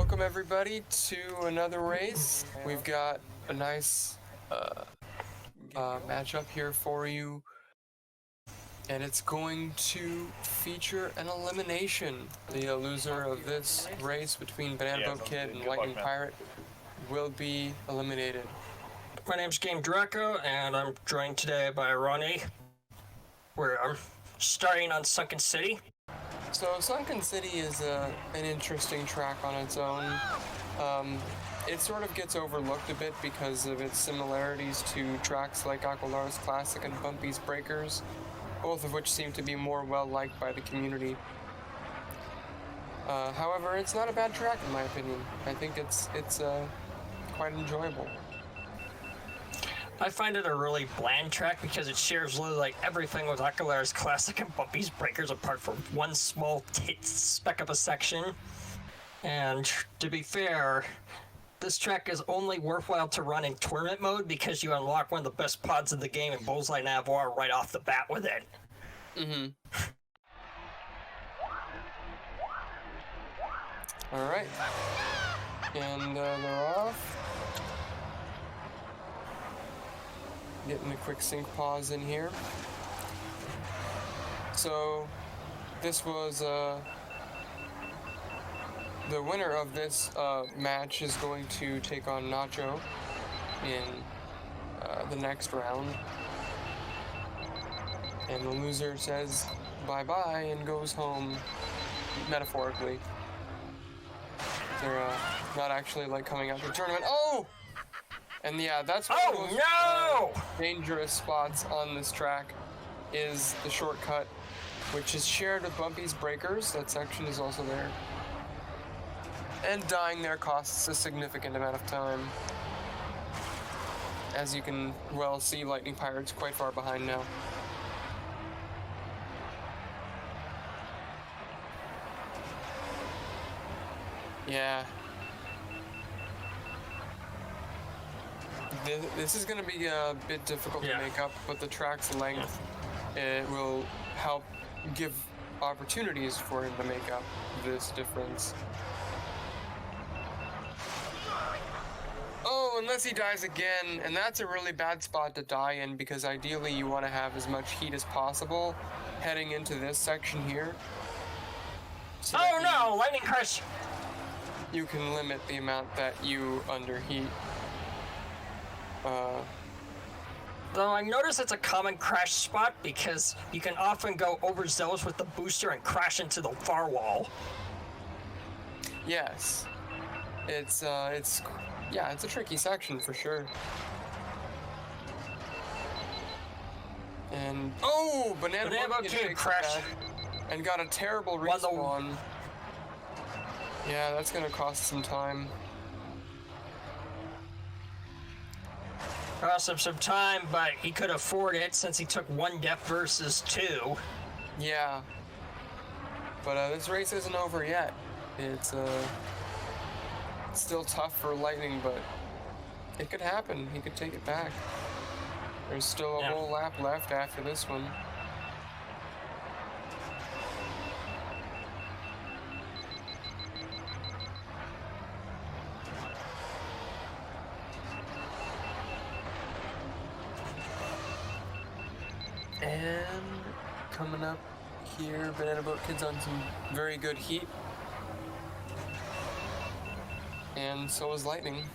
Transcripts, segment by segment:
welcome everybody to another race. We've got a nice matchup here for you, and it's going to feature an elimination. The loser of this race between BananaBoatKid and LightningPirate will be eliminated. My name's Game Draco, and I'm joined today by Ronnie. We're starting on Sunken City. So Sunken City is an interesting track on its own. It sort of gets overlooked a bit because of its similarities to tracks like Aqualar's Classic and Bumpy's Breakers, both of which seem to be more well-liked by the community. However, it's not a bad track in my opinion. I think it's quite enjoyable. I find it a really bland track because it shares literally like everything with Aqualar's Classic and Bumpy's Breakers apart from one small speck of a section. And to be fair, this track is only worthwhile to run in tournament mode because you unlock one of the best pods in the game in Bullseye Navarre right off the bat with it. Mm-hmm. Alright. And they're off. Getting a quick sync pause in here. So, this was, the winner of this match is going to take on Nacho in the next round. And the loser says bye-bye and goes home, metaphorically. They're not actually, like, coming out to the tournament. Oh! And yeah, that's one of the most dangerous spots on this track is the shortcut, which is shared with Bumpy's Breakers. That section is also there. And dying there costs a significant amount of time. As you can well see, LightningPirate's quite far behind now. Yeah. This is going to be a bit difficult to make up, but the track's length it will help give opportunities for him to make up this difference. Oh, unless he dies again, and that's a really bad spot to die in because ideally you want to have as much heat as possible heading into this section here. So Lightning Crush! You can limit the amount that you underheat. Though I notice it's a common crash spot because you can often go overzealous with the booster and crash into the far wall. Yes. It's a tricky section for sure. And BananaBoatKid crashed and got a terrible respawn. Yeah, that's gonna cost some time. Cost him some time, but he could afford it since he took one death versus two. Yeah. But this race isn't over yet. It's still tough for Lightning, but it could happen. He could take it back. There's still a whole lap left after this one. And coming up here, BananaBoatKid's on some very good heat. And so is Lightning.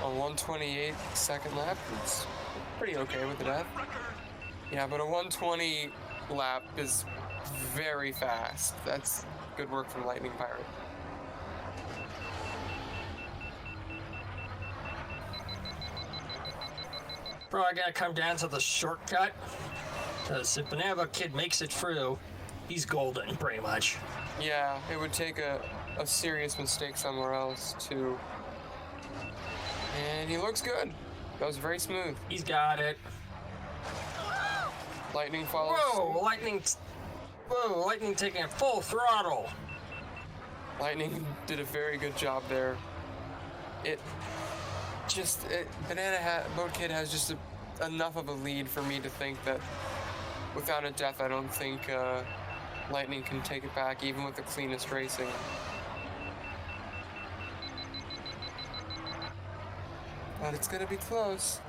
A 128 second lap, it's pretty okay with the death. Yeah, but a 120 lap is very fast. That's good work from LightningPirate. Probably gonna come down to the shortcut, because if BananaBoatKid makes it through, he's golden, pretty much. Yeah, it would take a serious mistake somewhere else, too. And he looks good. That was very smooth. He's got it. Lightning follows. Whoa, Lightning taking it full throttle. Lightning did a very good job there. BananaBoatKid has just enough of a lead for me to think that without a death, I don't think Lightning can take it back even with the cleanest racing. But it's gonna be close.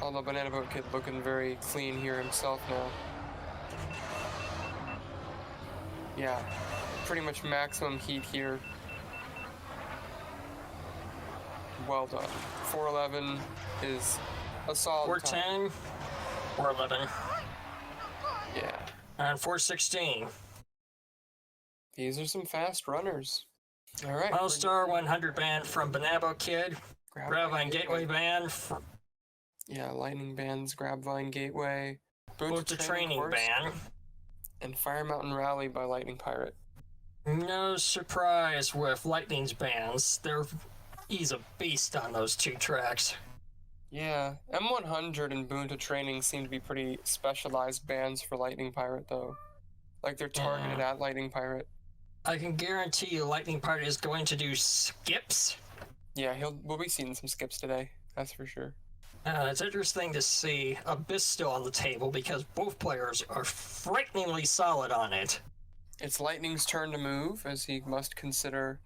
Although BananaBoatKid looking very clean here himself now. Yeah, pretty much maximum heat here. Well done. 411 is a solid 410, 411, Yeah. and 416. These are some fast runners. All right. All-Star 100 ban from BananaBoatKid. Grabvine Gateway ban. Yeah, Lightning bands, Grabvine Gateway. Boot to Training course, ban. And Fire Mountain Rally by LightningPirate. No surprise with Lightning's bans. He's a beast on those two tracks. Yeah, M100 and Boon to Training seem to be pretty specialized bands for LightningPirate, though. Like, they're targeted at LightningPirate. I can guarantee you LightningPirate is going to do skips. Yeah, we'll be seeing some skips today, that's for sure. It's interesting to see Abyss still on the table because both players are frighteningly solid on it. It's Lightning's turn to move, as he must consider...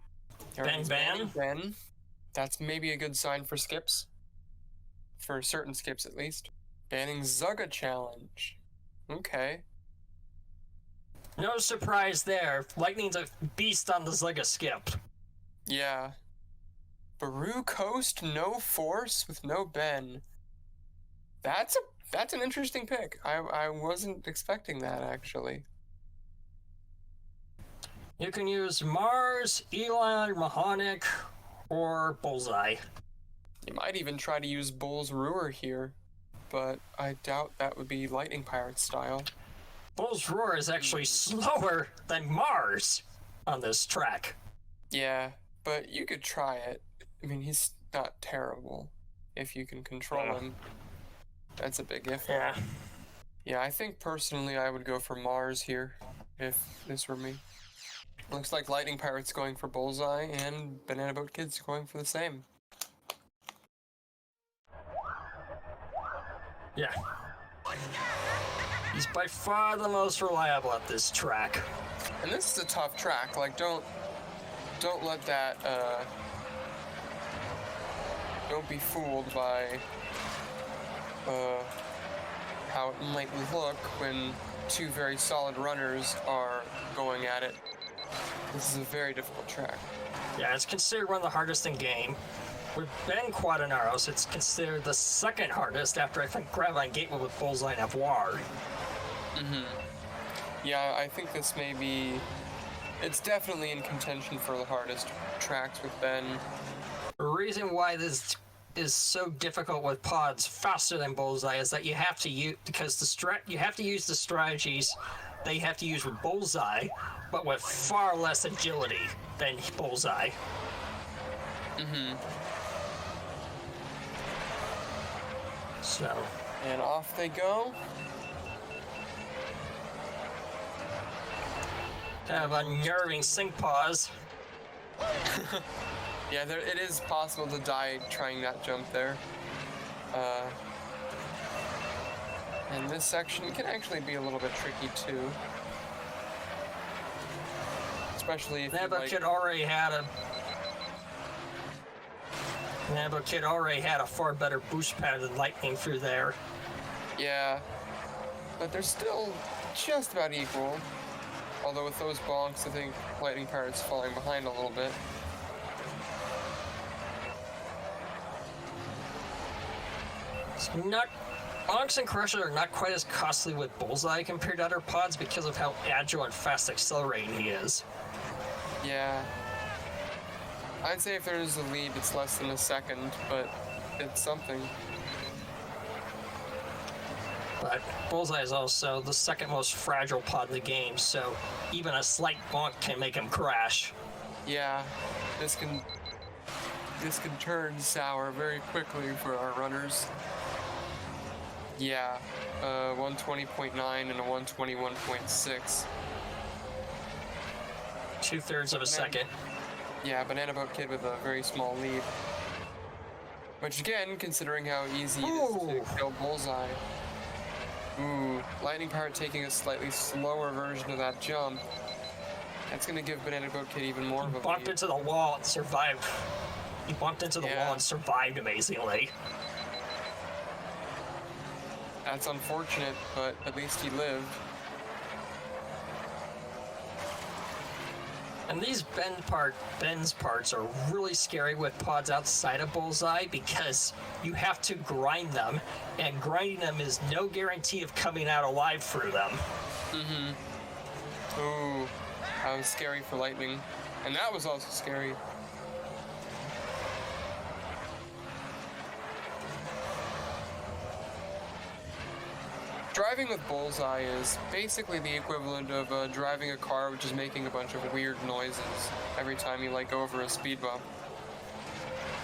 Ben. That's maybe a good sign for skips. For certain skips, at least. Banning Zugga Challenge. Okay. No surprise there. Lightning's a beast on the Zugga skip. Yeah. Baru Coast, no force with no Ben. That's an interesting pick. I wasn't expecting that, actually. You can use Mars, Elon, Mahonic, or Bullseye. You might even try to use Bull's Roar here, but I doubt that would be LightningPirate style. Bull's Roar is actually slower than Mars on this track. Yeah, but you could try it. I mean, he's not terrible if you can control him. That's a big if. Yeah. Yeah, I think personally I would go for Mars here, if this were me. Looks like LightningPirate's going for Bullseye, and BananaBoatKid's going for the same. Yeah. He's by far the most reliable at this track. And this is a tough track. Like, don't let that, don't be fooled by, how it might look when two very solid runners are going at it. This is a very difficult track. Yeah, it's considered one of the hardest in game. With Ben Quadinaros, it's considered the second hardest after I think Grabvine Gateway with Bullseye and Avoir. Yeah, I think this may be... It's definitely in contention for the hardest tracks with Ben. The reason why this is so difficult with pods faster than Bullseye is that you have to use you have to use the strategies they have to use with Bullseye, but with far less agility than Bullseye. So. And off they go. Kind of unnerving sync pause. Yeah, it is possible to die trying that jump there. And this section can actually be a little bit tricky too. Especially if BananaBoatKid already had a far better boost pattern than Lightning through there. Yeah, but they're still just about equal. Although with those bonks, I think LightningPirate's falling behind a little bit. It's not... Bonks and Crusher are not quite as costly with Bullseye compared to other pods because of how agile and fast accelerating he is. Yeah. I'd say if there's a lead, it's less than a second, but it's something. But Bullseye is also the second most fragile pod in the game, so even a slight bonk can make him crash. Yeah, this can turn sour very quickly for our runners. Yeah, 120.9 and a 121.6. 2/3 of a second. Yeah, BananaBoatKid with a very small lead. Which again, considering how easy it is to kill Bullseye. Ooh, Lightning Pirate taking a slightly slower version of that jump. That's gonna give BananaBoatKid even more of a bumped lead. into the wall and survived. He bumped into the wall and survived amazingly. That's unfortunate, but at least he lived. And these Ben's parts are really scary with pods outside of Bullseye because you have to grind them, and grinding them is no guarantee of coming out alive through them. Ooh, that was scary for Lightning. And that was also scary. Driving with Bullseye is basically the equivalent of driving a car which is making a bunch of weird noises every time you go over a speed bump.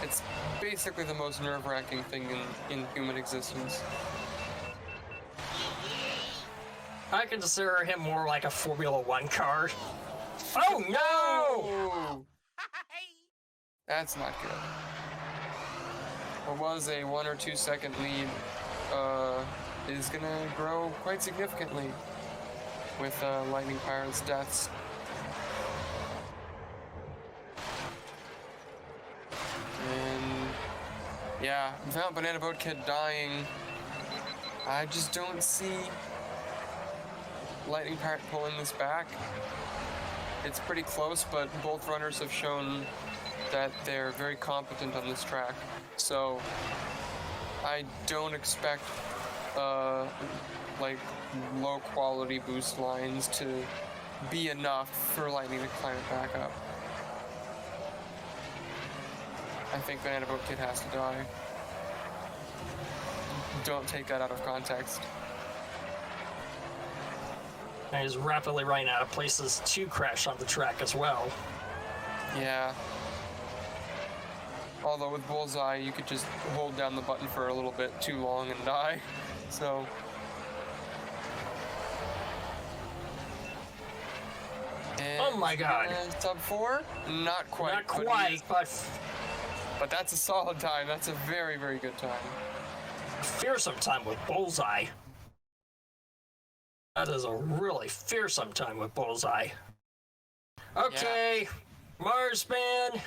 It's basically the most nerve-wracking thing in human existence. I consider him more like a Formula One car. Oh no! That's not good. What was a 1 or 2 second lead is gonna grow quite significantly with Lightning Pirate's deaths. And yeah, without BananaBoatKid dying, I just don't see Lightning Pirate pulling this back. It's pretty close, but both runners have shown that they're very competent on this track. So I don't expect low quality boost lines to be enough for Lightning to climb it back up. I think BananaBoatKid has to die. Don't take that out of context. And he's rapidly running out of places to crash on the track as well. Yeah. Although with Bullseye, you could just hold down the button for a little bit too long and die. So. And oh my god. Sub 4? Not quite. Not quite, but that's a solid time. That's a very, very good time. Fearsome time with Bullseye. That is a really fearsome time with Bullseye. Okay, yeah. Mars Band,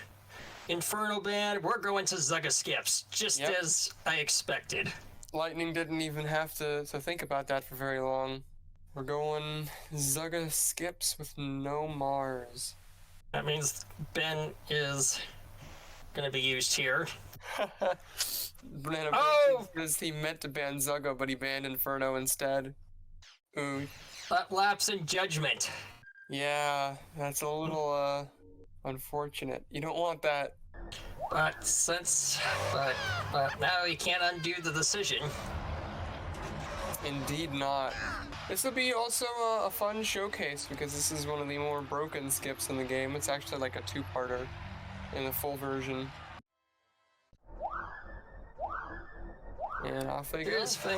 Inferno Band, we're going to Zugga Skips, just as I expected. Lightning didn't even have to think about that for very long. We're going Zugga Skips with no Mars. That means Ben is going to be used here. Because he meant to ban Zugga, but he banned Inferno instead. Ooh. That lapse in judgment. Yeah, that's a little unfortunate. You don't want that. But now you can't undo the decision. Indeed not. This will be also a fun showcase because this is one of the more broken skips in the game. It's actually like a 2-parter in the full version. And off they go. Here's the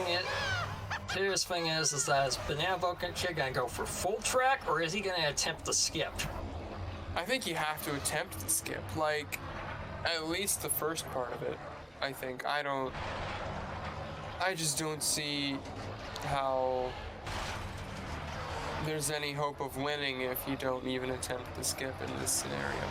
thing is that is BananaBoatKid gonna go for full track, or is he gonna attempt the skip? I think you have to attempt the skip, at least the first part of it. I think. I just don't see how there's any hope of winning if you don't even attempt the skip in this scenario.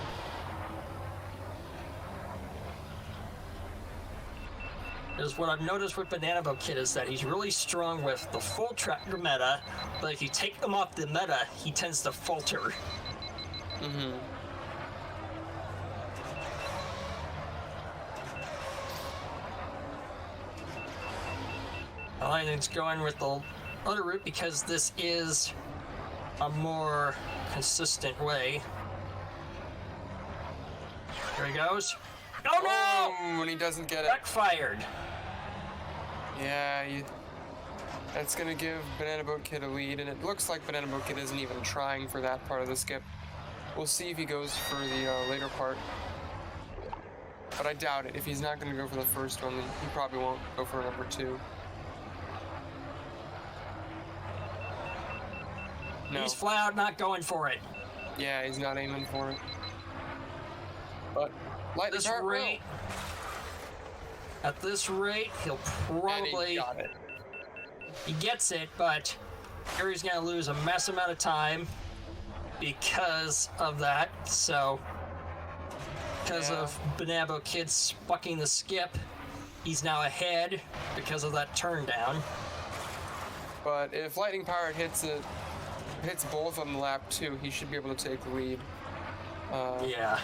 Is what I've noticed with BananaBoatKid is that he's really strong with the full track meta, but if you take him off the meta, he tends to falter. Mm-hmm. Lightning's going with the other route because this is a more consistent way. Here he goes. Oh no! When he doesn't get it. Backfired. Yeah, that's gonna give BananaBoatKid a lead, and it looks like BananaBoatKid isn't even trying for that part of the skip. We'll see if he goes for the later part. But I doubt it. If he's not gonna go for the first one, then he probably won't go for number 2. No. He's flat out not going for it. Yeah, he's not aiming for it. But Lightning Pirate will. At this rate, he'll probably... And he got it. He gets it, but Gary's gonna lose a mass amount of time because of that. So, because of BananaBoatKid spucking the skip, he's now ahead because of that turn down. But if LightningPirate hits both on the lap 2, he should be able to take the lead. Yeah.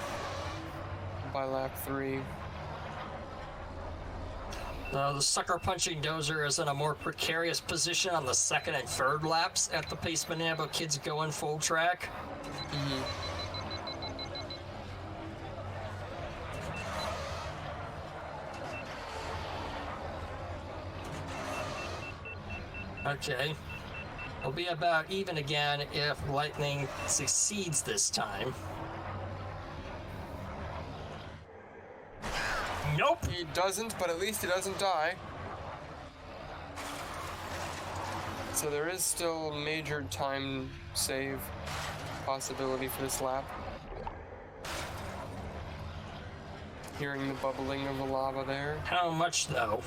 By lap 3. The sucker punching Dozer is in a more precarious position on the second and third laps at the pace BananaBoatKid's going full track. Okay. It'll be about even again if Lightning succeeds this time. Nope. He doesn't, but at least he doesn't die. So there is still major time save possibility for this lap. Hearing the bubbling of the lava there. How much though?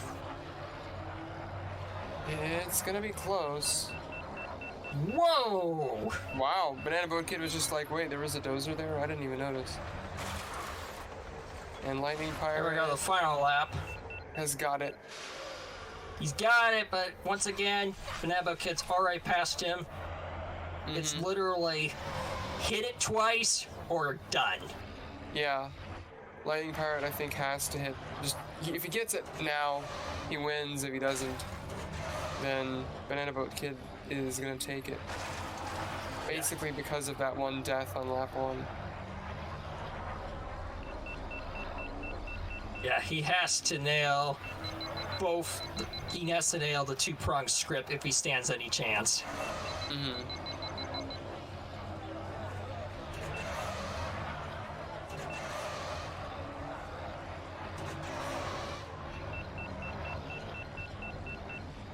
It's gonna be close. Whoa! Wow, BananaBoatKid was just like, wait, there was a dozer there? I didn't even notice. And LightningPirate Here we go, the final lap. has got it. He's got it, but once again, BananaBoatKid's already passed him. It's literally hit it twice or done. Yeah. LightningPirate, I think, has to hit. If he gets it now, he wins. If he doesn't, then BananaBoatKid is going to take it. Basically because of that one death on lap 1. Yeah, he has to nail both. He has to nail the two-pronged script if he stands any chance.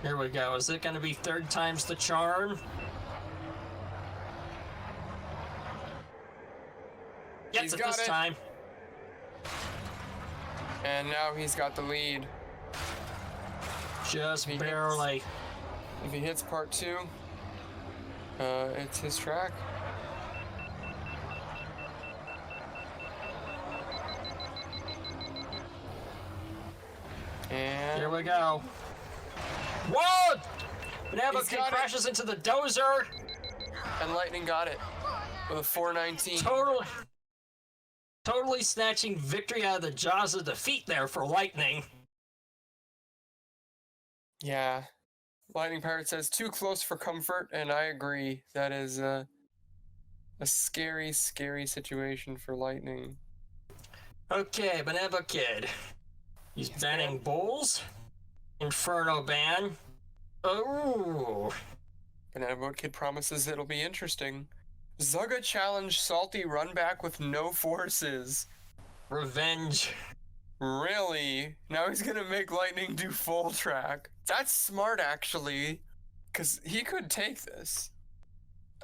Here we go. Is it going to be third time's the charm? Gets it this time. And now he's got the lead. Just barely. If he hits part 2, it's his track. And here we go. Whoa! BananaBoatKid crashes into the dozer. And Lightning got it with a 419. Totally snatching victory out of the jaws of defeat there for Lightning. Yeah. LightningPirate says too close for comfort, and I agree. That is a scary, scary situation for Lightning. Okay, BananaBoatKid. He's banning Bulls. Inferno ban. Oh. BananaBoatKid promises it'll be interesting. Zugga challenge salty run back with no forces. Revenge. Really? Now he's gonna make Lightning do full track. That's smart, actually, because he could take this.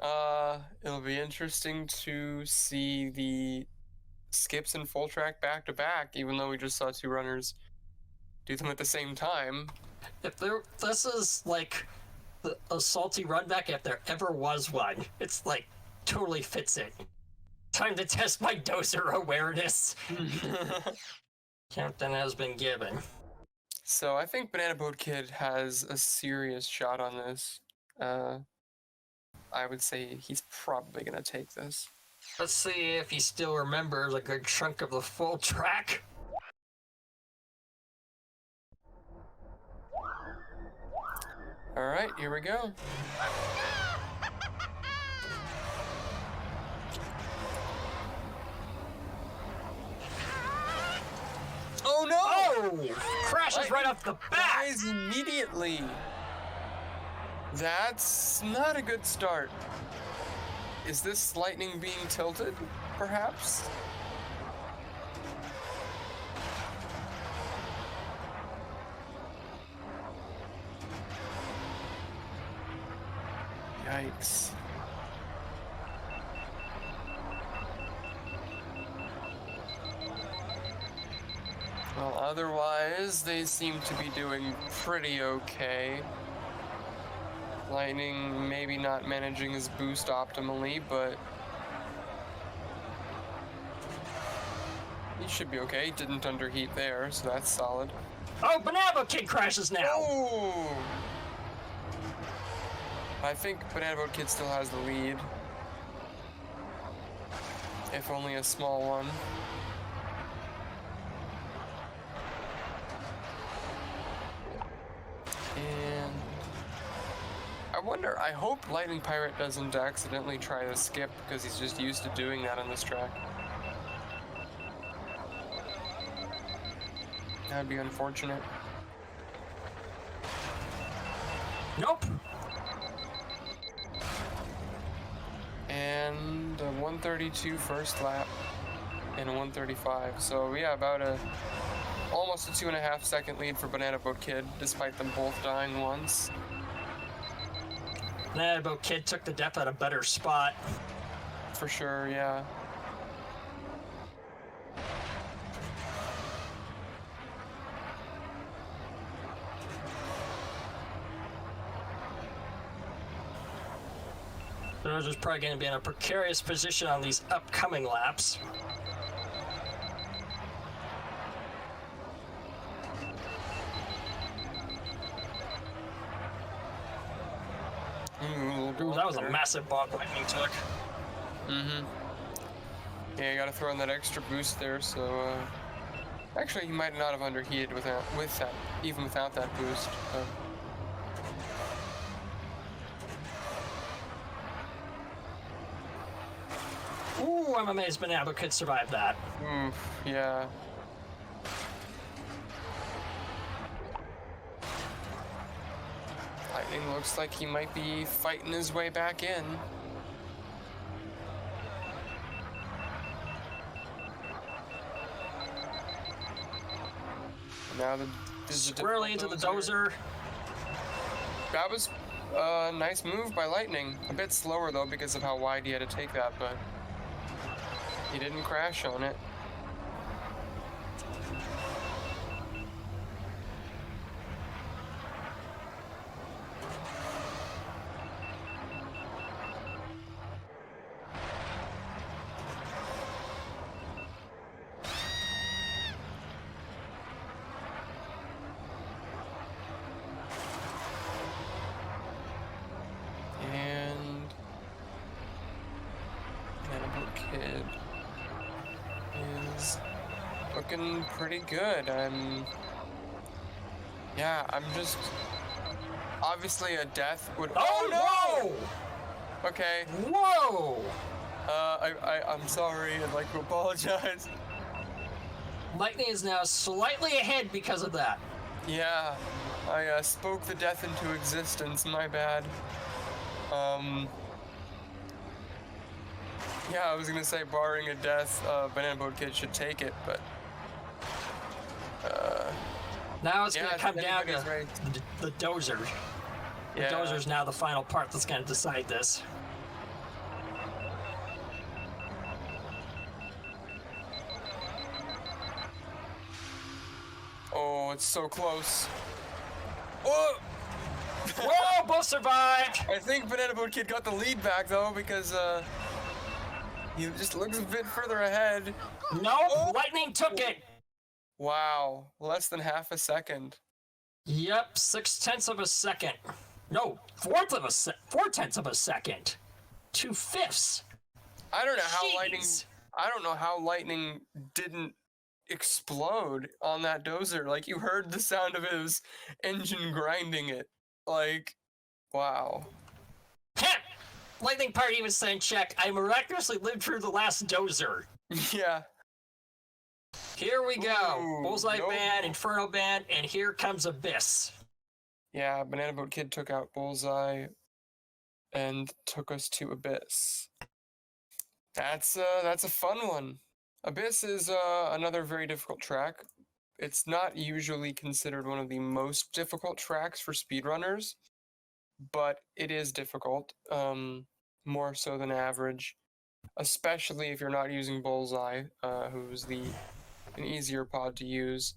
It'll be interesting to see the skips and full track back to back, even though we just saw 2 runners do them at the same time. This is like a salty run back if there ever was one. It's like totally fits it. Time to test my dozer awareness. Countdown has been given. So I think BananaBoatKid has a serious shot on this. I would say he's probably gonna take this. Let's see if he still remembers a good chunk of the full track. All right, here we go. Oh no! Oh! Crashes right off the bat! Dies immediately. That's not a good start. Is this Lightning being tilted, perhaps? Yikes. Well, Otherwise, they seem to be doing pretty okay. Lightning maybe not managing his boost optimally, but he should be okay. He didn't underheat there, so that's solid. Oh, BananaBoatKid crashes now! Oh! I think BananaBoatKid still has the lead. If only a small one. And I wonder, I hope LightningPirate doesn't accidentally try to skip because he's just used to doing that on this track. That'd be unfortunate. Nope. And a 132 first lap and a 135. So yeah, about almost a 2.5 second lead for BananaBoatKid, despite them both dying once. BananaBoatKid took the depth at a better spot. For sure, yeah. Dozer's probably going to be in a precarious position on these upcoming laps. Ooh, that was a massive bump Lightning took. Mm-hmm. Yeah, you gotta throw in that extra boost there, so, actually, he might not have underheated even without that boost. Ooh, I'm amazed BananaBoatKid survived that. Yeah. Lightning looks like he might be fighting his way back in. Now squarely into the dozer. That was a nice move by Lightning. A bit slower though because of how wide he had to take that, but he didn't crash on it. And BananaBoatKid is looking pretty good. I'm just obviously a death would. Oh no! Okay. Whoa! I'm sorry. I'd like to apologize. Lightning is now slightly ahead because of that. Yeah, I spoke the death into existence. My bad. Yeah, I was gonna say, barring a death, BananaBoatKid should take it, but now it's gonna come down to right. the dozer. The Yeah. dozer's now the final part that's gonna decide this. Oh, it's so close. Oh! Whoa, both survived! I think BananaBoatKid got the lead back though because he just looks a bit further ahead. No, Lightning took it! Wow, less than half a second. Yep, 0.6 of a second. No, 4 tenths of a second. 2/5. I don't know how Jeez. Lightning didn't explode on that dozer. Like, you heard the sound of his engine grinding it. Like, wow. LightningPirate even saying, check, I miraculously lived through the last dozer. Yeah. Here we go. Ooh, Bullseye nope. Band, Inferno Band, and here comes Abyss. Yeah, BananaBoatKid took out Bullseye and took us to Abyss. That's a fun one. Abyss is another very difficult track. It's not usually considered one of the most difficult tracks for speedrunners, but it is difficult, more so than average, especially if you're not using Bullseye, who's an easier pod to use.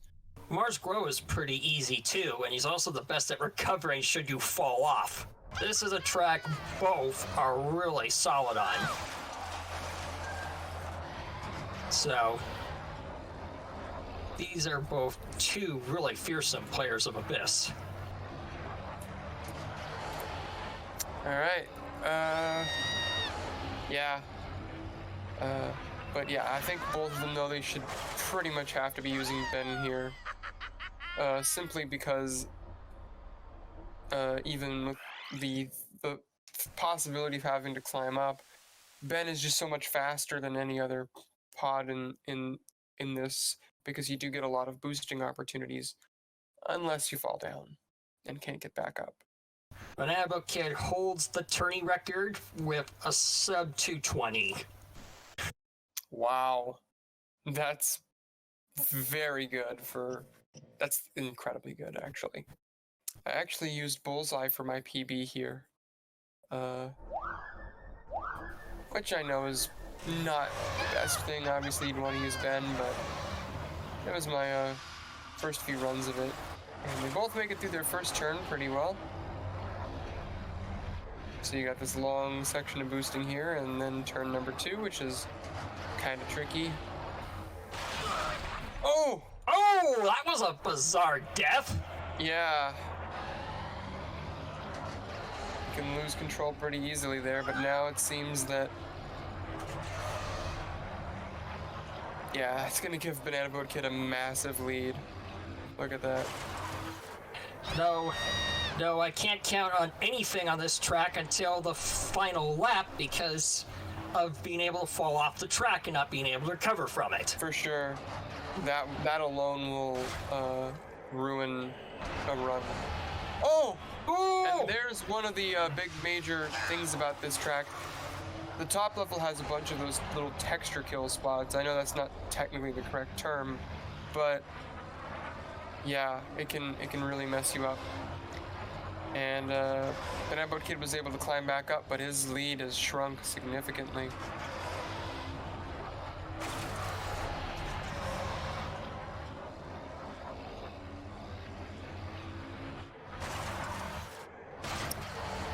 Mars Grow is pretty easy too, and he's also the best at recovering should you fall off. This is a track both are really solid on. So, these are both two really fearsome players of Abyss. Alright. Yeah. But yeah, I think both of them, though, they should pretty much have to be using Ben here. Simply because even with the possibility of having to climb up, Ben is just so much faster than any other pod in this, because you do get a lot of boosting opportunities unless you fall down and can't get back up. BananaBoatKid holds the tourney record with a sub 220. Wow. That's very good for... That's incredibly good, actually. I actually used Bullseye for my PB here. Which I know is not the best thing. Obviously, you'd want to use Ben, but it was my first few runs of it. And they both make it through their first turn pretty well. So you got this long section of boosting here, and then turn number 2, which is kind of tricky. Oh! Oh, that was a bizarre death. Yeah. You can lose control pretty easily there, but now it seems that... Yeah, it's gonna give BananaBoatKid a massive lead. Look at that. No, I can't count on anything on this track until the final lap because of being able to fall off the track and not being able to recover from it. For sure. That alone will ruin a run. Oh! Ooh! And there's one of the big major things about this track. The top level has a bunch of those little texture kill spots. I know that's not technically the correct term, but yeah, it can really mess you up. And BananaBoatKid was able to climb back up, but his lead has shrunk significantly.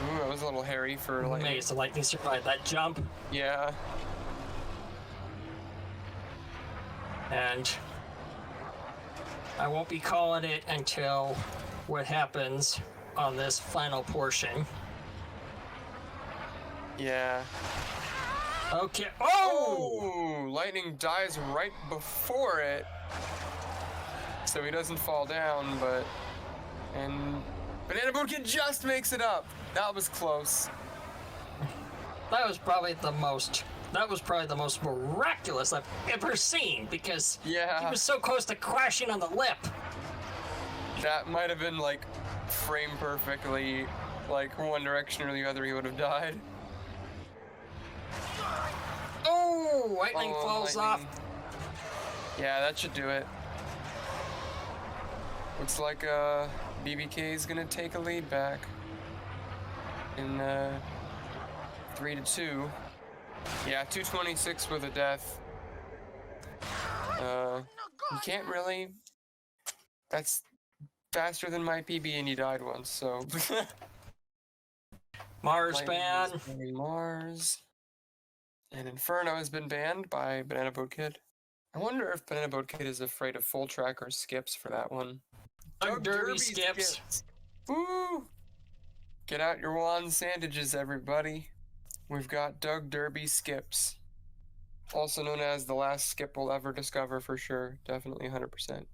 Ooh, that was a little hairy for Lightning. Amazed the Lightning survived that jump. Yeah. And I won't be calling it until what happens on this final portion. Yeah. Okay. Oh! Oh! Lightning dies right before it. So he doesn't fall down, but... And BananaBoatKid just makes it up. That was close. That was probably the most miraculous I've ever seen because he was so close to crashing on the lip. That might have been like frame perfectly, like one direction or the other he would have died. Oh, lightning falls off. Yeah, that should do it. Looks like BBK is gonna take a lead back in 3-2. Yeah, 226 with a death. You can't really. That's faster than my PB, and he died once. So Mars ban. Mars. And Inferno has been banned by BananaBoatKid. I wonder if BananaBoatKid is afraid of full track or skips for that one. Doug Derby skips. Woo! Get out your wand sandages, everybody. We've got Doug Derby skips. Also known as the last skip we'll ever discover for sure. Definitely 100%.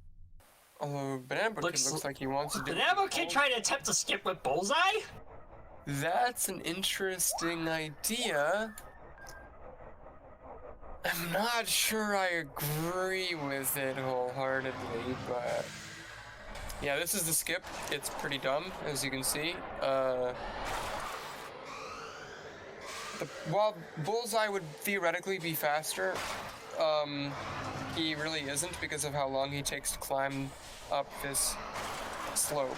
Although BananaBoatKid looks like he wants to do... BananaBoatKid trying to attempt to skip with Bullseye? That's an interesting idea. I'm not sure I agree with it wholeheartedly, but... Yeah, this is the skip. It's pretty dumb, as you can see. While Bullseye would theoretically be faster, he really isn't because of how long he takes to climb up this slope.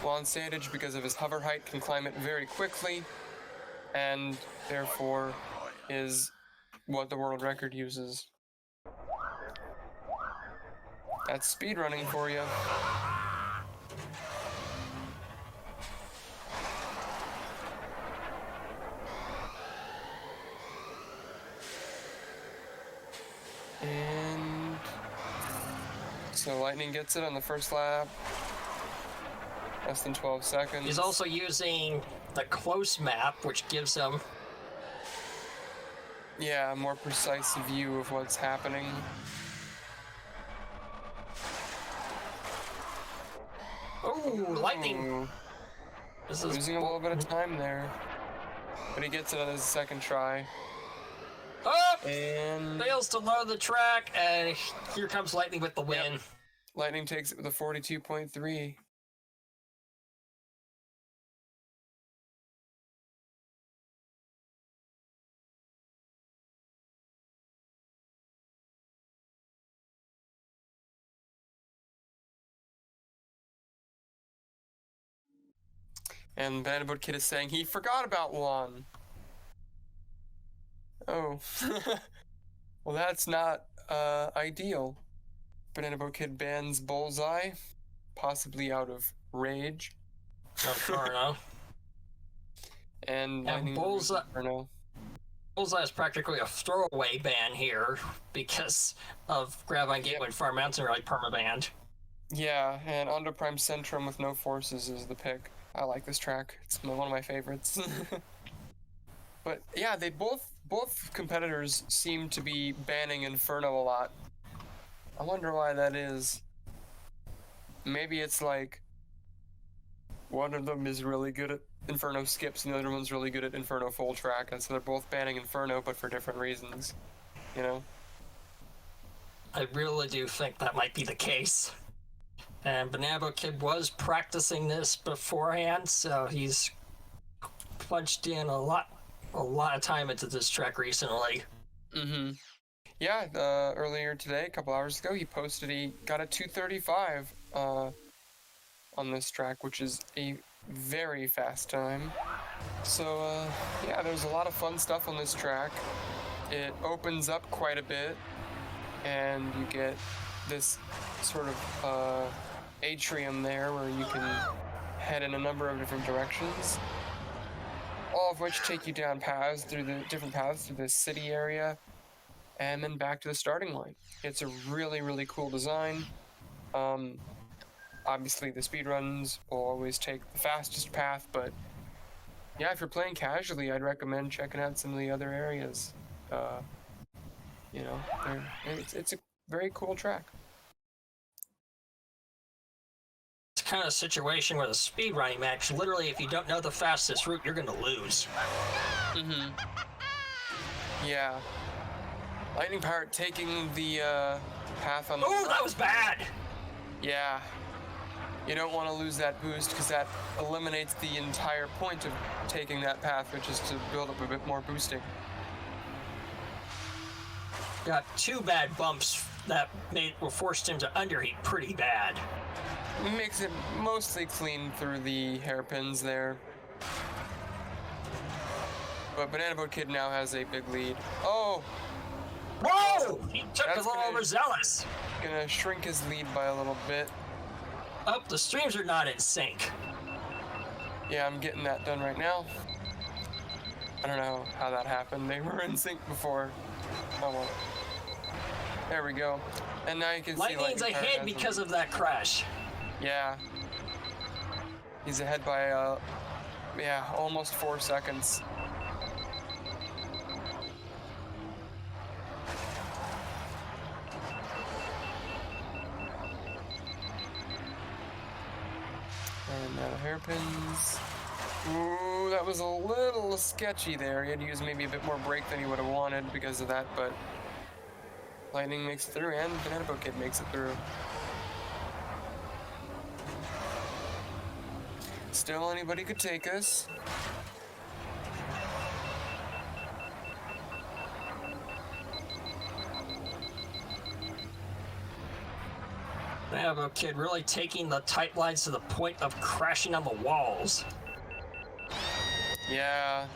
While on Sandage, because of his hover height, can climb it very quickly, and therefore is what the world record uses. That's speedrunning for you. And so Lightning gets it on the first lap. Less than 12 seconds. He's also using the close map, which gives him... Yeah, a more precise view of what's happening. Oh, Lightning! This is losing a little bit of time there. But he gets it on his second try. Oh! And Fails to load the track, and here comes Lightning with the win. Yep. Lightning takes it with a 42.3. And BananaBoatKid is saying he forgot about one. Oh. Well, that's not ideal. BananaBoatKid bans Bullseye, possibly out of rage. Inferno. And Bullseye. Inferno. Bullseye is practically a throwaway ban here because of Grab on Gateway and Far Mountain are like permabanned. Yeah, and Under Prime Centrum with no forces is the pick. I like this track. It's one of my favorites. But yeah, they both competitors seem to be banning Inferno a lot. I wonder why that is. Maybe it's like one of them is really good at Inferno skips and the other one's really good at Inferno full track, and so they're both banning Inferno but for different reasons, you know? I really do think that might be the case. And BananaBoatKid was practicing this beforehand, so he's punched in a lot of time into this track recently. Mm-hmm. Yeah, earlier today, a couple hours ago, he posted he got a 2:35 on this track, which is a very fast time. So, yeah, there's a lot of fun stuff on this track. It opens up quite a bit, and you get this sort of atrium there where you can head in a number of different directions, all of which take you down paths through the different paths through the city area and then back to the starting line. It's a really, really cool design. Obviously the speedruns will always take the fastest path, but yeah, if you're playing casually, I'd recommend checking out some of the other areas. You know, it's a very cool track. Kind of situation where the speedrunning match, literally, if you don't know the fastest route, you're gonna lose. Mm-hmm. Yeah. LightningPirate taking the path on the... Oh, that was bad! Yeah. You don't want to lose that boost because that eliminates the entire point of taking that path, which is to build up a bit more boosting. Got two bad bumps that forced him to underheat pretty bad. Makes it mostly clean through the hairpins there. But BananaBoatKid now has a big lead. Oh! Whoa! He took a little overzealous. Gonna shrink his lead by a little bit. Oh, the streams are not in sync. Yeah, I'm getting that done right now. I don't know how that happened. They were in sync before. Oh well. There we go. And now you can see Lightning's ahead because of that crash. Yeah. He's ahead by, yeah, almost 4 seconds. And now the hairpins. Ooh, that was a little sketchy there. He had to use maybe a bit more brake than he would have wanted because of that, but Lightning makes it through and BananaBoatKid makes it through. Still, anybody could take us. BananaBoatKid really taking the tight lines to the point of crashing on the walls. Yeah.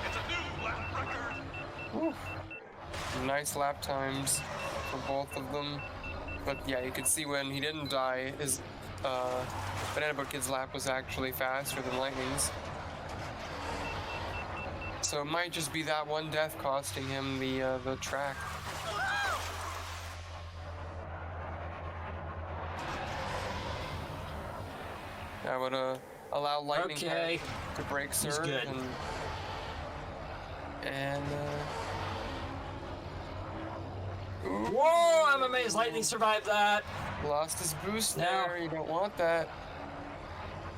It's a new lap record. Nice lap times. for both of them. But yeah, you could see when he didn't die, his BananaBoatKid's lap was actually faster than Lightning's. So it might just be that one death costing him the track. That would allow LightningPirate to break Surge. He's good. Whoa! I'm amazed Lightning survived that. Lost his boost there. You don't want that.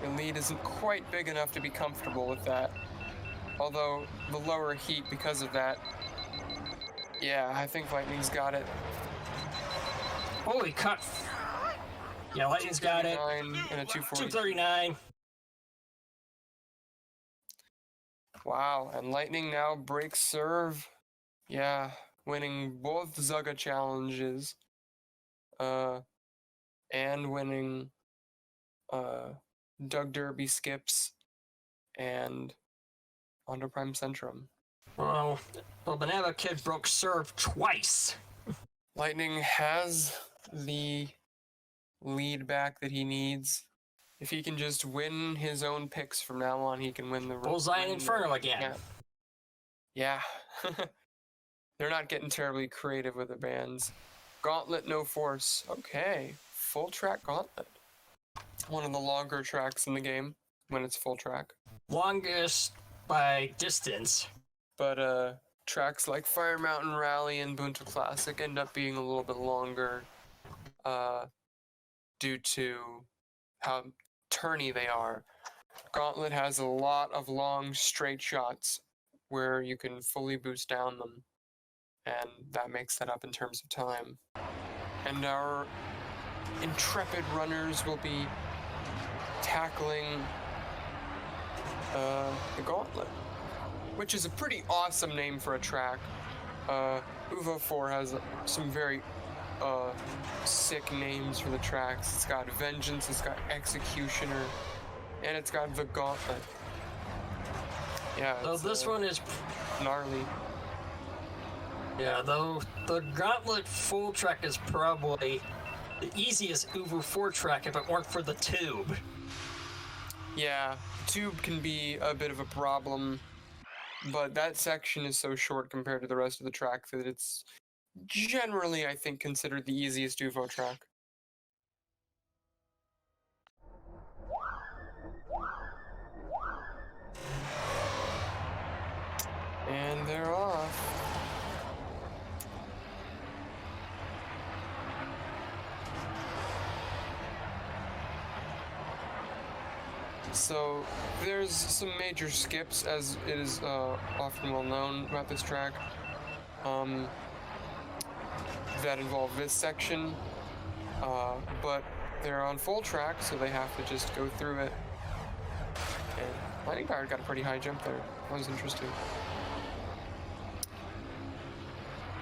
Your lead isn't quite big enough to be comfortable with that. Although the lower heat because of that. Yeah, I think Lightning's got it. Holy cut. Yeah, Lightning's got it. And a 240. 239. Wow, and Lightning now breaks serve. Yeah, winning both Zugga challenges. And winning Doug Derby skips and Hondo Prime Centrum. Well, BananaBoatKid broke serve twice. Lightning has the lead back that he needs. If he can just win his own picks from now on, he can win the Bullseye and Inferno again. Yeah. They're not getting terribly creative with the bands. Gauntlet, no force. Okay. Full track Gauntlet. One of the longer tracks in the game when it's full track. Longest by distance. But tracks like Fire Mountain Rally and Bunta Classic end up being a little bit longer due to how turny they are. Gauntlet has a lot of long straight shots where you can fully boost down them, and that makes that up in terms of time. And our intrepid runners will be tackling the Gauntlet, which is a pretty awesome name for a track. Uvo 4 has some very sick names for the tracks. It's got Vengeance, it's got Executioner, and it's got the Gauntlet. Yeah. So this one is gnarly. Yeah, though the Gauntlet full track is probably the easiest Uvo 4 track if it weren't for the tube. Yeah, the tube can be a bit of a problem, but that section is so short compared to the rest of the track that it's generally, I think, considered the easiest UFO track. And they're off. So there's some major skips, as it is often well known about this track, that involve this section, but they're on full track, so they have to just go through it. And LightningPirate got a pretty high jump there. That was interesting.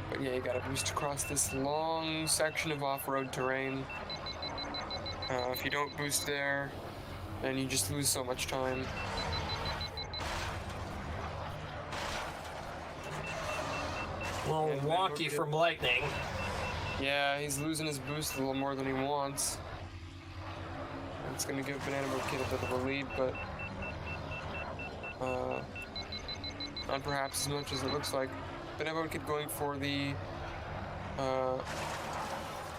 But yeah, you gotta boost across this long section of off-road terrain. If you don't boost there, then you just lose so much time. A little wonky from Lightning. Yeah, he's losing his boost a little more than he wants. It's gonna give BananaBoatKid a bit of a lead, but not perhaps as much as it looks like. BananaBoatKid going for the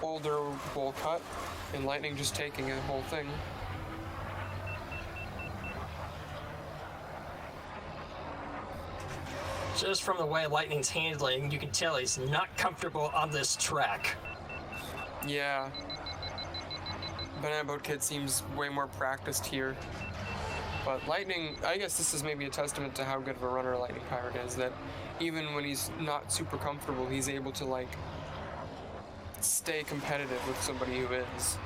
older bowl cut, and Lightning just taking the whole thing. Just from the way Lightning's handling, you can tell he's not comfortable on this track. Yeah. BananaBoatKid seems way more practiced here. But Lightning, I guess this is maybe a testament to how good of a runner LightningPirate is, that even when he's not super comfortable, he's able to, like, stay competitive with somebody who is.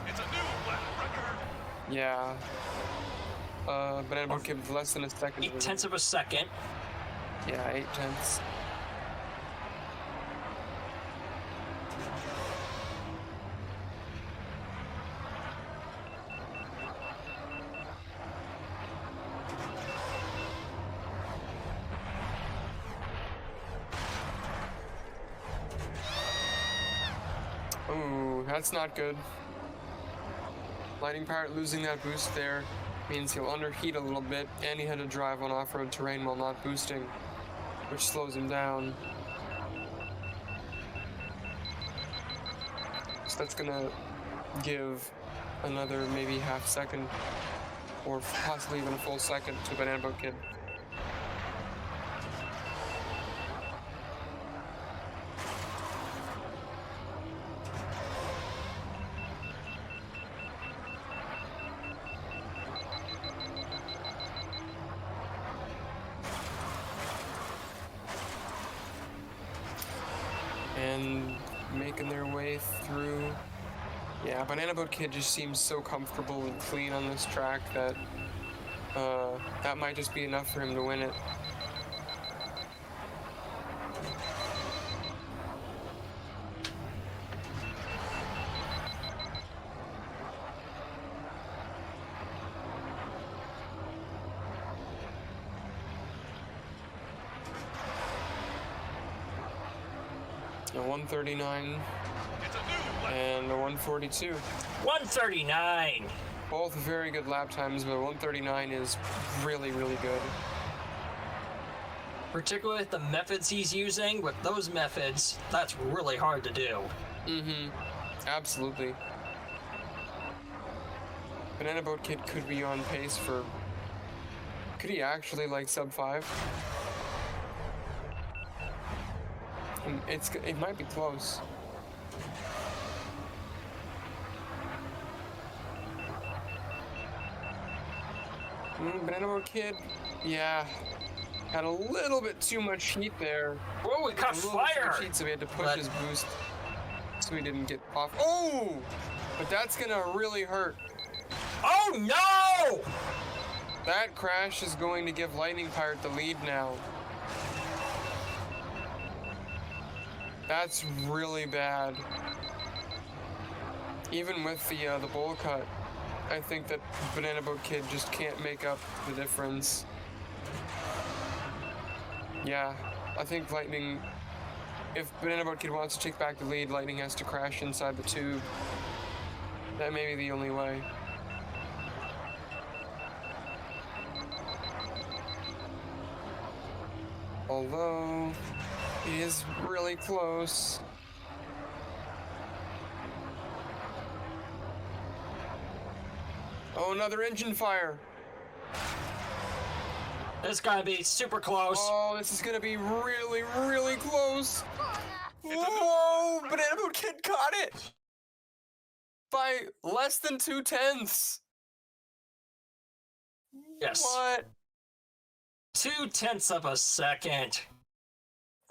It's a new lap record. Yeah. BananaBoatKid with less than a second. 0.8 of a second. Yeah, 0.8. That's not good. Lightning Pirate losing that boost there means he'll underheat a little bit, and he had to drive on off-road terrain while not boosting, which slows him down. So that's gonna give another maybe half second, or possibly even a full second to BananaBoatKid. And making their way through. Yeah, BananaBoatKid just seems so comfortable and clean on this track that that might just be enough for him to win it. A 139 and a 142. 139! Both very good lap times, but 139 is really, really good. Particularly with the methods he's using. With those methods, that's really hard to do. Mm-hmm. Absolutely. BananaBoatKid could be on pace for... Could he actually, like, sub 5? It might be close. BananaBoatKid, yeah, had a little bit too much heat there. Whoa, we caught fire! Heat, so we had to push his boost so he didn't get off. Oh! But that's gonna really hurt. Oh no! That crash is going to give LightningPirate the lead now. That's really bad. Even with the bowl cut, I think that BananaBoatKid just can't make up the difference. Yeah, I think Lightning, if BananaBoatKid wants to take back the lead, Lightning has to crash inside the tube. That may be the only way. Although, it is really close. Oh, another engine fire. This gotta be super close. Oh, this is gonna be really, really close. Whoa, BananaBoatKid caught it by less than 2/10. Yes. What? 0.2 of a second.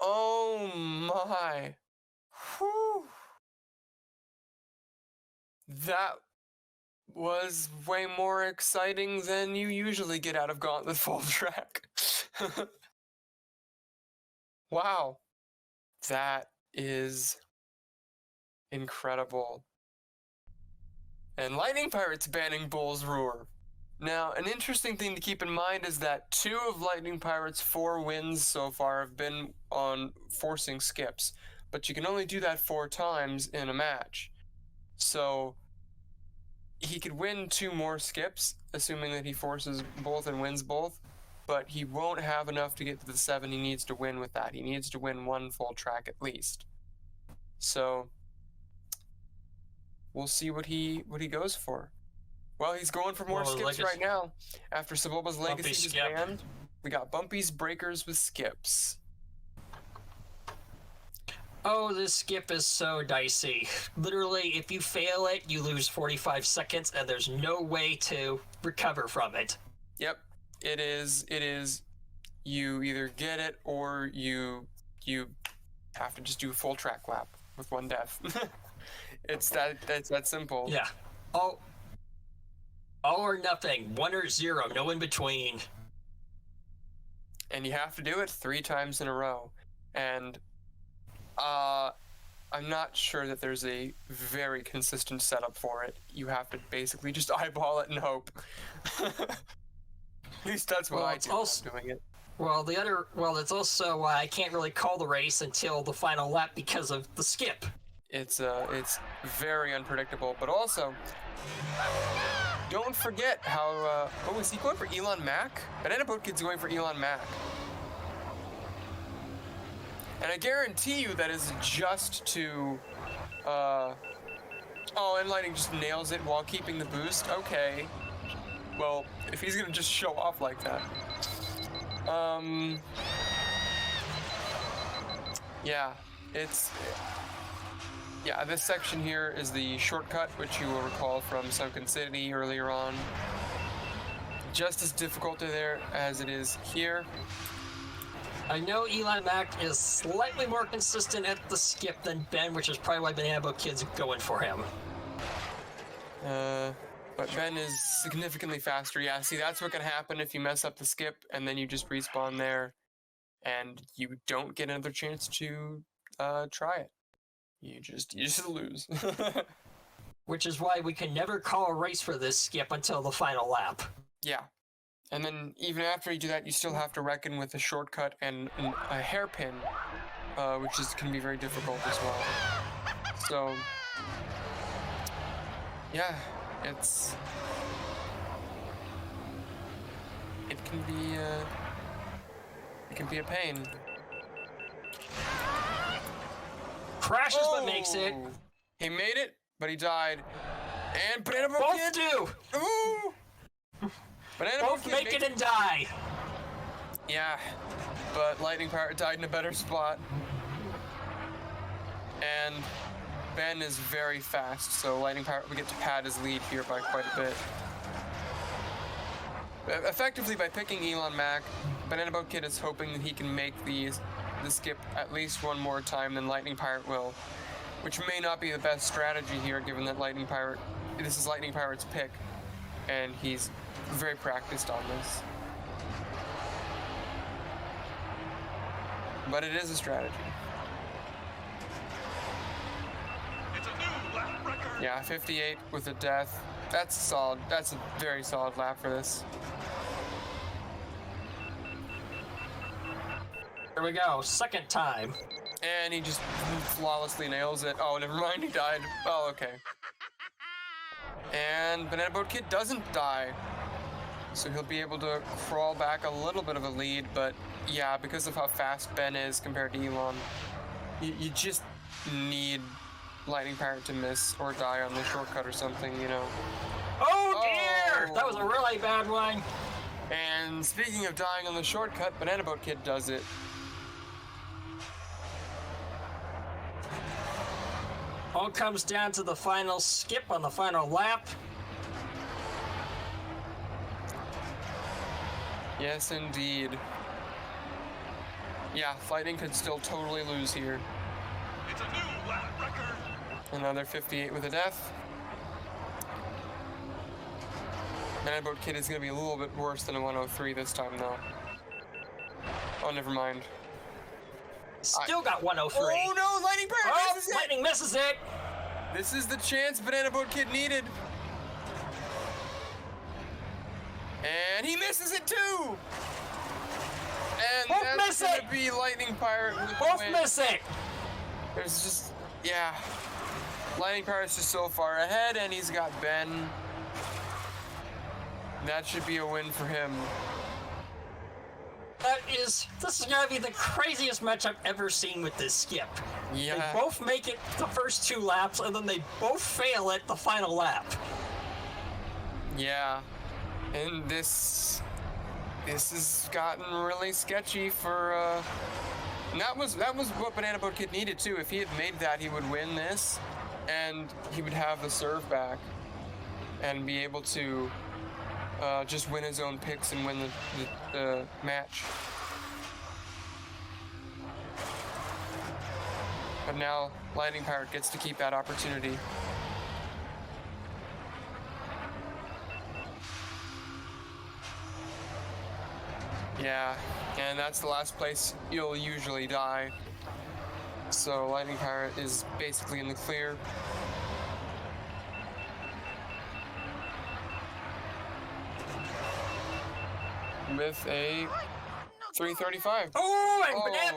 Oh my. Whew. That was way more exciting than you usually get out of Gauntlet Full Track. Wow. That is incredible. And LightningPirate's banning Bull's Roar. Now, an interesting thing to keep in mind is that 2 of LightningPirate's 4 wins so far have been on forcing skips, but you can only do that 4 times in a match. So he could win 2 more skips, assuming that he forces both and wins both, but he won't have enough to get to the 7 he needs to win with that. He needs to win 1 full track at least. So we'll see what he goes for. Well, he's going for more skips right now. After Sebulba's Legacy is banned, we got Bumpy's Breakers with skips. Oh, this skip is so dicey. Literally, if you fail it, you lose 45 seconds, and there's no way to recover from it. Yep, it is. You either get it or you have to just do a full track lap with 1 death. It's that simple. Yeah. All or nothing, 1 or 0, no in between. And you have to do it 3 times in a row. And I'm not sure that there's a very consistent setup for it. You have to basically just eyeball it and hope. At least that's what I do when I'm doing it. Well, it's also I can't really call the race until the final lap because of the skip. It's very unpredictable, but also don't forget how. Oh, is he going for Elon Mac? BananaBoatKid's going for Elon Mac. And I guarantee you that is just to, oh, and Lightning just nails it while keeping the boost. Okay. Well, if he's gonna just show off like that. Yeah, yeah, this section here is the shortcut, which you will recall from Sunken City earlier on. Just as difficult there as it is here. I know Elon Mac is slightly more consistent at the skip than Ben, which is probably why BananaBoatKid's going for him. But Ben is significantly faster. Yeah, see, that's what can happen if you mess up the skip and then you just respawn there and you don't get another chance to try it. You just lose. Which is why we can never call a race for this skip until the final lap. Yeah. And then even after you do that, you still have to reckon with a shortcut and a hairpin, which can be very difficult as well. So, yeah, it can be a pain. Crashes but makes it. He made it, but he died. And Both do. Ooh. Both make it and die. Yeah, but LightningPirate died in a better spot. And Ben is very fast, so LightningPirate will get to pad his lead here by quite a bit. Effectively, by picking Elon Mac, BananaBoatKid is hoping that he can make the skip at least one more time than LightningPirate will, which may not be the best strategy here, given that this is LightningPirate's pick, and he's very practiced on this. But it is a strategy. It's a new lap record. Yeah, 58 with a death. That's solid. That's a very solid lap for this. Here we go, second time. And he just flawlessly nails it. Oh, never mind, he died. Oh, okay. And BananaBoatKid doesn't die. So he'll be able to crawl back a little bit of a lead, but yeah, because of how fast Ben is compared to Elon, you just need LightningPirate to miss or die on the shortcut or something, you know. Oh dear! That was a really bad one. And speaking of dying on the shortcut, BananaBoatKid does it. All comes down to the final skip on the final lap. Yes, indeed. Yeah, Lightning could still totally lose here. It's a new lap record. Another 58 with a death. BananaBoatKid is going to be a little bit worse than a 103 this time, though. Oh, never mind. Still got 103. Oh no, LightningPirate misses it! Lightning misses it! This is the chance BananaBoatKid needed. And he misses it too! And Both that's miss gonna it! be LightningPirate with the Both win. miss it! There's just, yeah. LightningPirate's just so far ahead, and he's got Ben. That should be a win for him. This is gonna be the craziest match I've ever seen with this skip. Yeah. They both make it the first two laps, and then they both fail it the final lap. Yeah. And this has gotten really sketchy for, and that was what BananaBoatKid needed too. If he had made that, he would win this, and he would have the serve back, and be able to just win his own picks and win the match. But now LightningPirate gets to keep that opportunity. Yeah, and that's the last place you'll usually die. So LightningPirate is basically in the clear. With a 335. Oh, and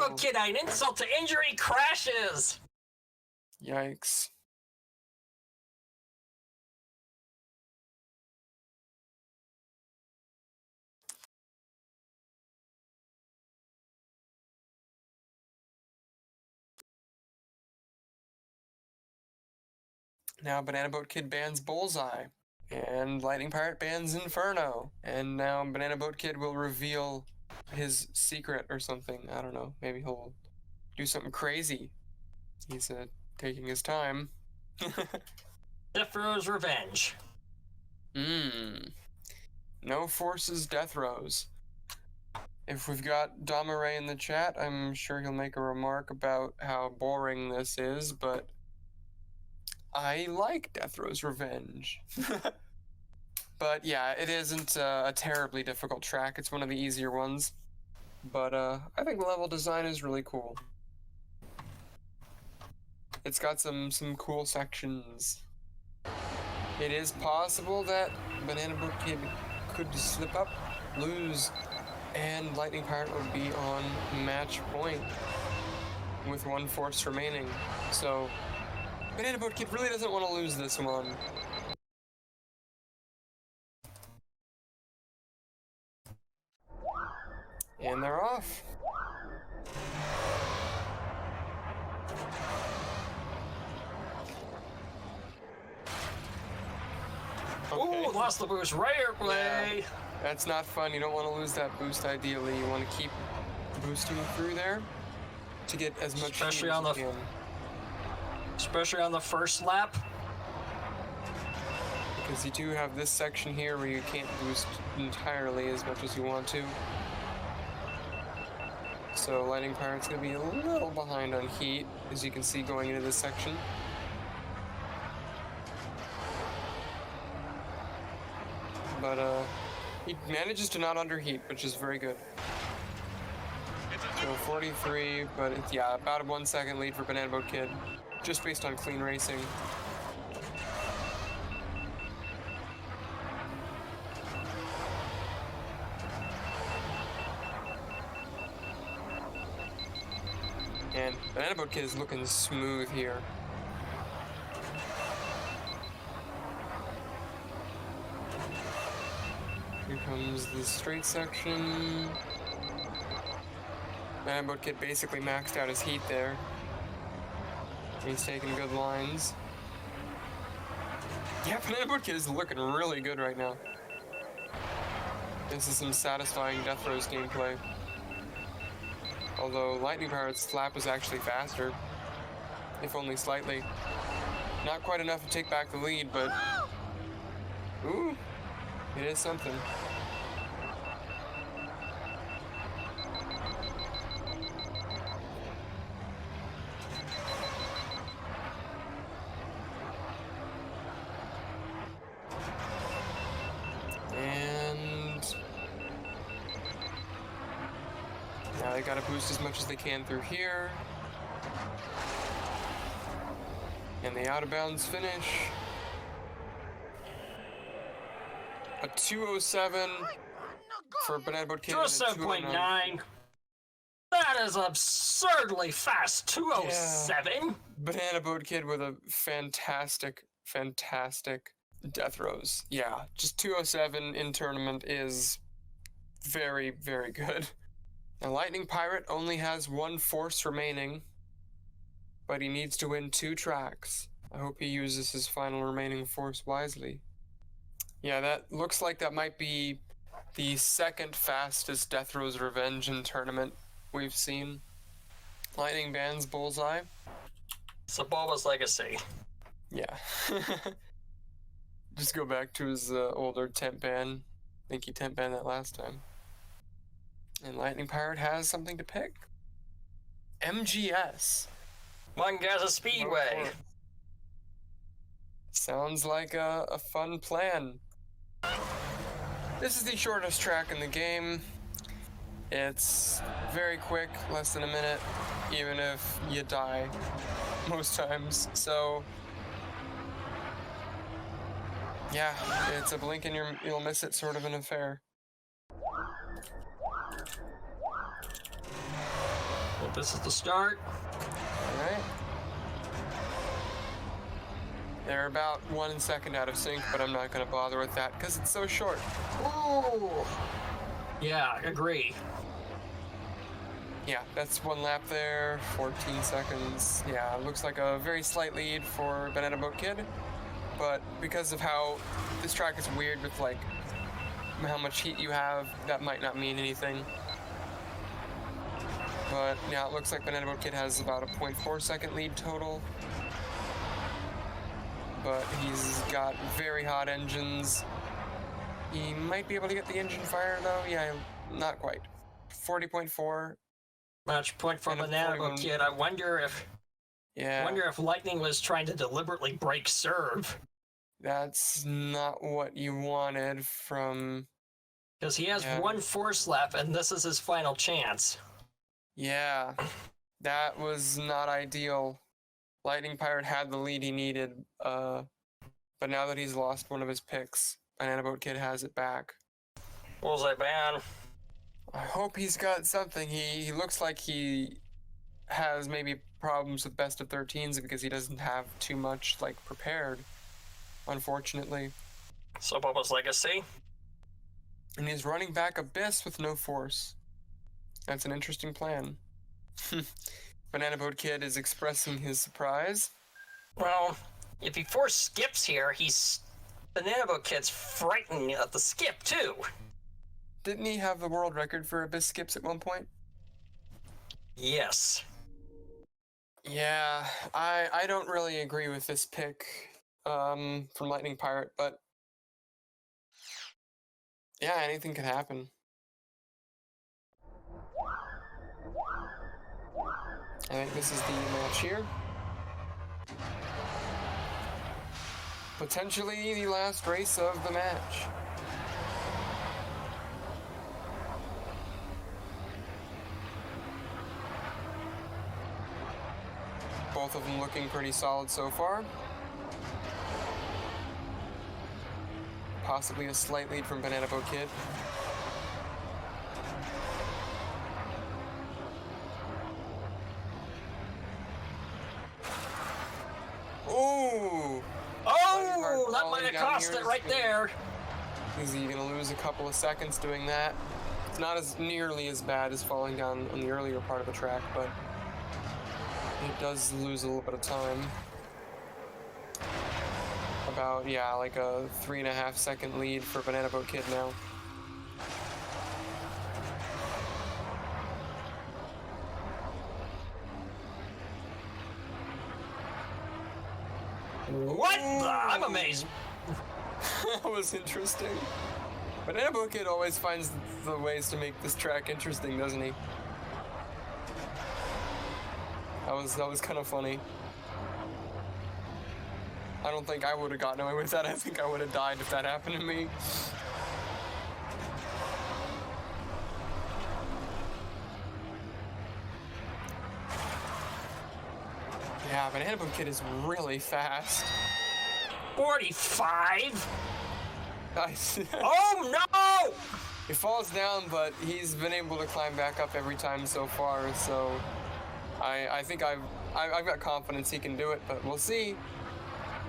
BananaBoatKid, an insult to injury, crashes! Yikes. Now BananaBoatKid bans Bullseye. And Lightning Pirate bans Inferno. And now BananaBoatKid will reveal his secret or something. I don't know. Maybe he'll do something crazy. He's taking his time. Death Row's Revenge. No forces Death Rows. If we've got Damaray in the chat, I'm sure he'll make a remark about how boring this is, but I like Death Row's Revenge. But yeah, it isn't a terribly difficult track. It's one of the easier ones. But I think the level design is really cool. It's got some cool sections. It is possible that BananaBoatKid could slip up, lose, and Lightning Pirate would be on match point with 1 force remaining. So BananaBoatKid really doesn't want to lose this one. And they're off. Okay. Ooh, lost the boost. Rare play. Yeah, that's not fun. You don't want to lose that boost ideally. You want to keep boosting through there to get as much Especially heat on as you can. Especially on the first lap. Because you do have this section here where you can't boost entirely as much as you want to. So Lightning Pirate's going to be a little behind on heat, as you can see going into this section. But he manages to not underheat, which is very good. So 43, but it's, yeah, about a 1 second lead for BananaBoatKid, just based on clean racing. And BananaBoatKid is looking smooth here. Here comes the straight section. BananaBoatKid basically maxed out his heat there. He's taking good lines. Yeah, BananaBoatKid is looking really good right now. This is some satisfying Death Rows gameplay. Although Lightning Pirate's lap was actually faster, if only slightly. Not quite enough to take back the lead, but ooh, it is something. And now they gotta boost as much as they can through here. And the out of bounds finish. A 207 for BananaBoatKid. 207.9. That is absurdly fast. 207. Yeah. BananaBoatKid with a fantastic Death Rows. Yeah, just 207 in tournament is very, very good. Now, Lightning Pirate only has 1 force remaining, but he needs to win 2 tracks. I hope he uses his final remaining force wisely. Yeah, that looks like that might be the second fastest Death Rows Revenge in tournament we've seen. Lightning bans Bullseye. It's a Bulba's legacy. Yeah. Just go back to his older temp ban. I think he temp banned that last time. And Lightning Pirate has something to pick. MGS. Mungaza Speedway. Sounds like a fun plan. This is the shortest track in the game. It's very quick, less than a minute, even if you die most times. So yeah, it's a blink and you'll miss it sort of an affair. Well, this is the start. All right. They're about 1 second out of sync, but I'm not going to bother with that because it's so short. Ooh. Yeah, agree. Yeah, that's 1 lap there, 14 seconds. Yeah, it looks like a very slight lead for BananaBoatKid, but because of how this track is weird with like how much heat you have, that might not mean anything. But yeah, it looks like BananaBoatKid has about a 0.4 second lead total. But he's got very hot engines. He might be able to get the engine fire though. Yeah, not quite. 40.4. Match point for BananaBoatKid. I wonder if Lightning was trying to deliberately break serve. That's not what you wanted from... Because he has one force lap, and this is his final chance. Yeah, that was not ideal. LightningPirate had the lead he needed, but now that he's lost one of his picks, BananaBoatKid has it back. Bullseye ban. I hope he's got something. He looks like he has maybe problems with best of 13s because he doesn't have too much like prepared, unfortunately. So Bubba's Legacy. And he's running back Abyss with no force. That's an interesting plan. BananaBoatKid is expressing his surprise. Well, if he force skips here, BananaBoatKid's frightened at the skip too. Didn't he have the world record for Abyss skips at one point? Yes. Yeah, I don't really agree with this pick from LightningPirate, but yeah, anything could happen. I think this is the match here. Potentially the last race of the match. Both of them looking pretty solid so far. Possibly a slight lead from BananaBoatKid. Ooh! Oh, that might have cost it right there. Is he gonna lose a couple of seconds doing that? It's not as nearly as bad as falling down on the earlier part of the track, but it does lose a little bit of time. About, yeah, like a 3.5 second lead for BananaBoatKid now. What the? I'm amazed. That was interesting. BananaBoatKid always finds the ways to make this track interesting, doesn't he? That was kind of funny. I don't think I would have gotten away with that. I think I would have died if that happened to me. Yeah, BananaBoatKid is really fast. 45? Nice. Oh no! He falls down, but he's been able to climb back up every time so far, so I think I've got confidence he can do it, but we'll see.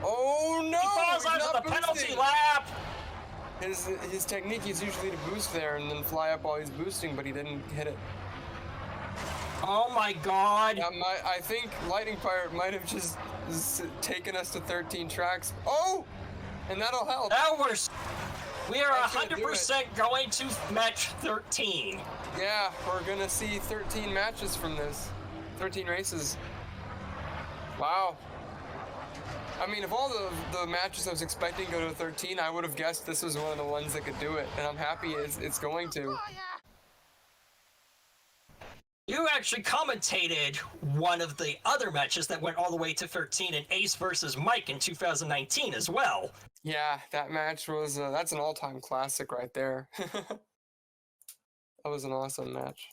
Oh no! He falls he's onto not the penalty boosting. lap! His technique is usually to boost there and then fly up while he's boosting, but he didn't hit it. Oh my god! I think LightningPirate might have just taken us to 13 tracks. Oh! And that'll help. Now we are That should do 100% going to match 13. Yeah, we're gonna see 13 matches from this. 13 races. Wow. I mean, of all the matches I was expecting to go to 13, I would have guessed this was one of the ones that could do it, and I'm happy it's going to. You actually commentated one of the other matches that went all the way to 13 in Ace versus Mike in 2019 as well. Yeah, that match was, that's an all-time classic right there. That was an awesome match.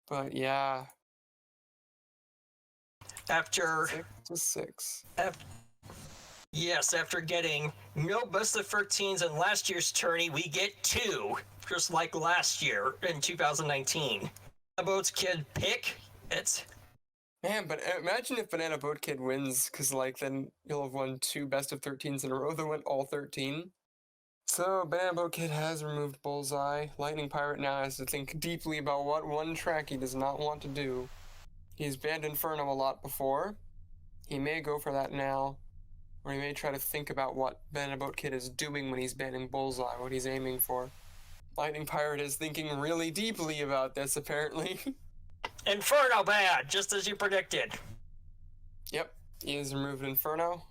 But yeah. After 6-6. Yes, after getting no best of 13s in last year's tourney, we get 2, just like last year in 2019. BananaBoatKid pick, it's Man, but imagine if Banana Boat Kid wins, because, like, then you'll have won 2 best of 13s in a row that went all 13. So, Banana Boat Kid has removed Bullseye. Lightning Pirate now has to think deeply about what one track he does not want to do. He's banned Inferno a lot before. He may go for that now, or he may try to think about what Banana Boat Kid is doing when he's banning Bullseye, what he's aiming for. Lightning Pirate is thinking really deeply about this, apparently. Inferno bad, just as you predicted. Yep, he has removed Inferno.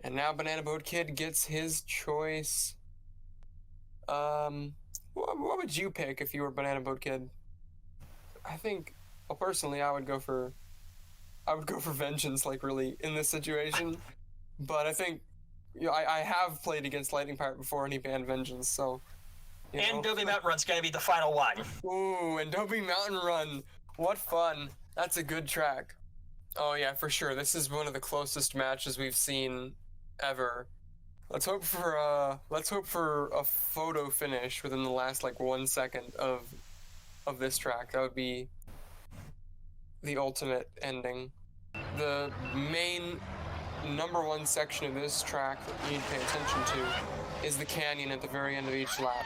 And now Banana Boat Kid gets his choice. What would you pick if you were Banana Boat Kid? I think, well, personally, I would go for Vengeance, like, really, in this situation. But I think, you know, I have played against Lightning Pirate before, and he banned Vengeance, so... And Dobie Mountain Run's gonna be the final one. Ooh, and Dobie Mountain Run. What fun. That's a good track. Oh yeah, for sure. This is one of the closest matches we've seen ever. Let's hope for a photo finish within the last, like, 1 second of this track. That would be the ultimate ending. The main #1 section of this track that you need to pay attention to is the canyon at the very end of each lap.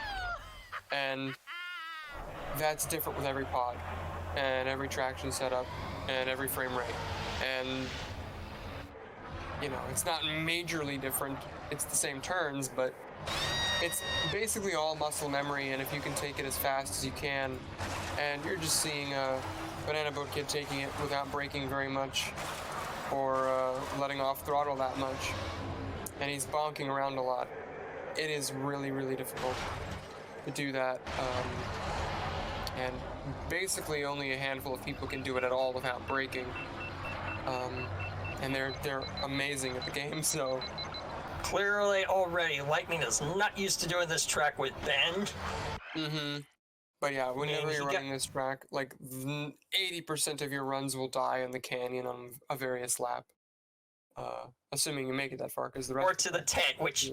And that's different with every pod, and every traction setup, and every frame rate. And, you know, it's not majorly different. It's the same turns, but it's basically all muscle memory, and if you can take it as fast as you can, and you're just seeing Banana Boat Kid taking it without braking very much, or letting off throttle that much, and he's bonking around a lot. It is really, really difficult to do that, and basically only a handful of people can do it at all without braking, and they're amazing at the game. So Clearly already, Lightning is not used to doing this track with bend. But yeah, whenever you're running this track, like 80% of your runs will die in the canyon on a various lap, assuming you make it that far, because the rest Or to the tent, which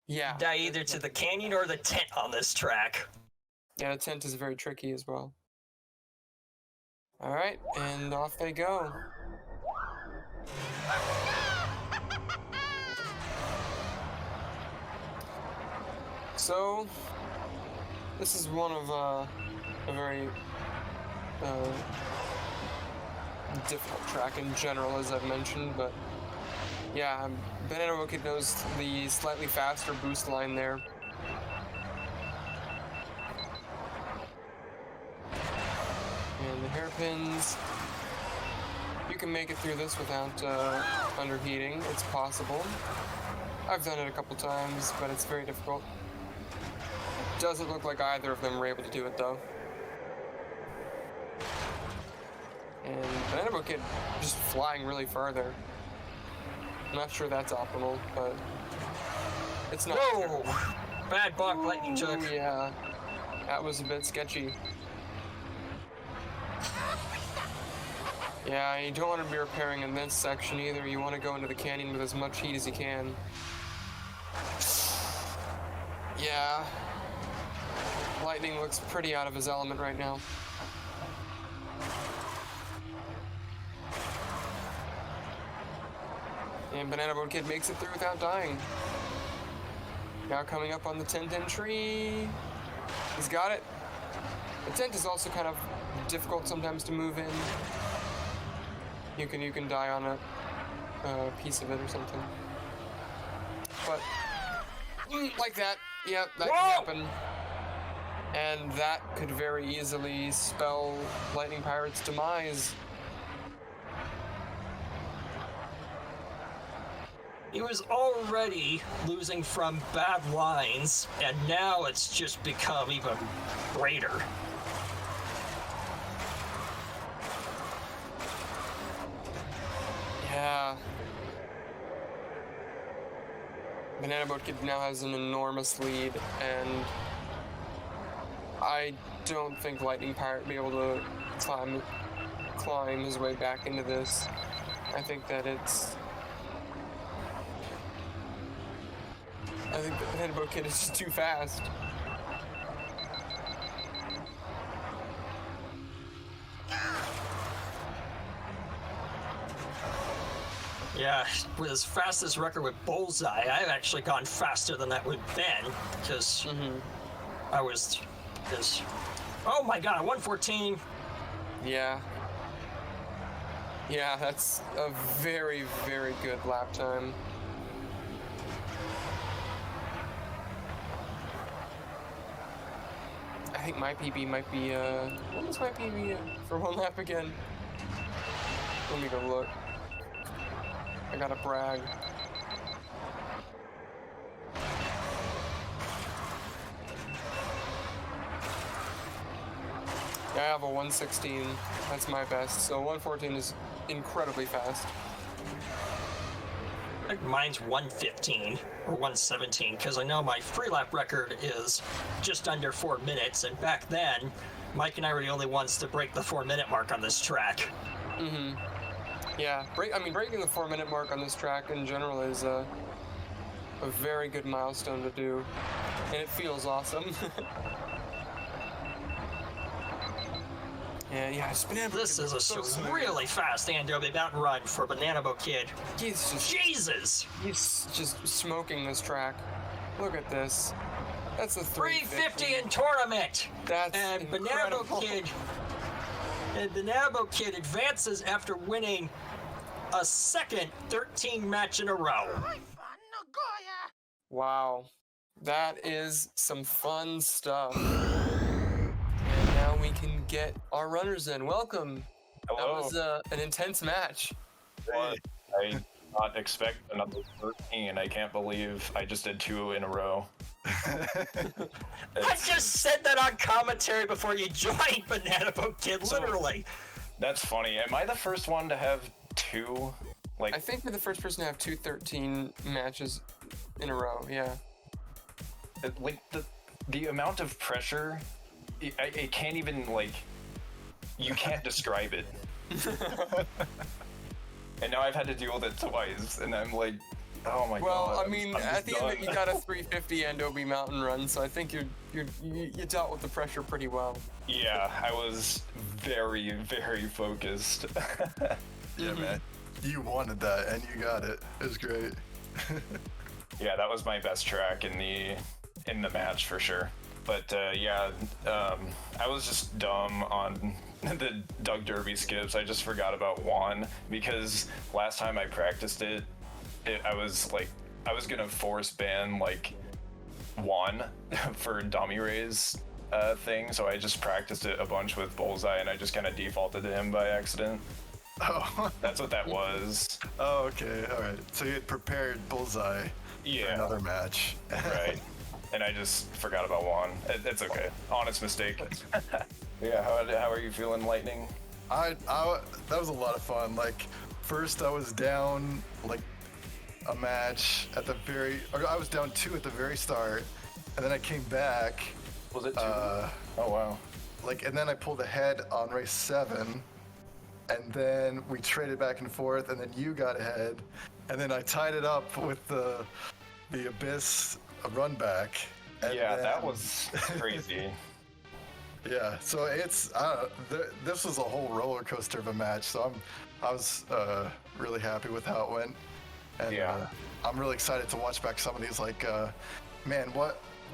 yeah, die either to the canyon or the tent on this track. Yeah, the tent is very tricky as well. All right, and off they go. So, this is one of a very difficult track in general, as I've mentioned, but yeah, Banana Boat Kid knows the slightly faster boost line there. And the hairpins. You can make it through this without underheating. It's possible. I've done it a couple times, but it's very difficult. Doesn't look like either of them were able to do it, though. And Banana Boat Kid just flying really farther. I'm not sure that's optimal, but it's not. Whoa! Bad block Lightning took. Yeah, that was a bit sketchy. Yeah, you don't want to be repairing in this section either. You want to go into the canyon with as much heat as you can. Yeah. Lightning looks pretty out of his element right now. And Banana Boat Kid makes it through without dying. Now coming up on the tent entry. He's got it. The tent is also kind of difficult sometimes to move in. You can die on a piece of it or something. But like that, yep, that can happen. And that could very easily spell Lightning Pirate's demise. He was already losing from bad lines, and now it's just become even greater. Yeah. Banana Boat Kid now has an enormous lead, and I don't think Lightning Pirate will be able to climb his way back into this. I think that Banana Boat Kid is just too fast. Yeah, with his fastest record with Bullseye, I've actually gone faster than that with Ben, because I was just... Oh my god, 114! Yeah. Yeah, that's a very, very good lap time. I think my PB might be, what was my PB for one lap again? Let me go look. I gotta brag. Yeah, I have a 116. That's my best. So 114 is incredibly fast. I think mine's 115 or 117, because I know my free lap record is just under 4 minutes, and back then, Mike and I were the only ones to break the 4-minute mark on this track. Yeah, breaking the 4-minute mark on this track in general is a very good milestone to do, and it feels awesome. Yeah, it's BananaBoatKid. This is a really fast Andobe Mountain run for BananaBoatKid. Jesus! He's just smoking this track. Look at this. That's a 350 in tournament! That's and incredible. BananaBoatKid advances after winning a second 13 match in a row. Wow. That is some fun stuff. And now we can get our runners in. Welcome. Hello. That was an intense match. I did not expect another 13. I can't believe I just did 2 in a row. I just said that on commentary before you joined BananaBoatKid, literally. That's funny. Am I the first one to have 2? Like, I think we're the first person to have 2 13 matches in a row, yeah. like the amount of pressure, it can't even, like, you can't describe it. And now I've had to deal with it twice, and I'm like, oh my god. Well, I mean, I'm at the end, done. you got a 350 Andobe Mountain run, so I think you dealt with the pressure pretty well. Yeah, I was very, very focused. Yeah, man. You wanted that, and you got it. It was great. Yeah, that was my best track in the match for sure. But I was just dumb on the Doug Derby skips. I just forgot about Juan because last time I practiced it, I was gonna force ban like Juan for dummy raise thing. So I just practiced it a bunch with Bullseye, and I just kind of defaulted to him by accident. Oh. That's what that was. Oh, okay. All right. So you had prepared Bullseye for Yeah. another match. Right. And I just forgot about Juan. It's okay. Honest mistake. Yeah, how are you feeling, Lightning? That was a lot of fun. Like, first I was down like a match I was down 2 at the very start, and then I came back. Was it 2? Oh, wow. And then I pulled ahead on race 7, and then we traded back and forth, and then you got ahead, and then I tied it up with the Abyss run back. And Yeah, then, that was crazy. Yeah, so it's this was a whole roller coaster of a match. So I was really happy with how it went, and Yeah. I'm really excited to watch back some of these. Like, man,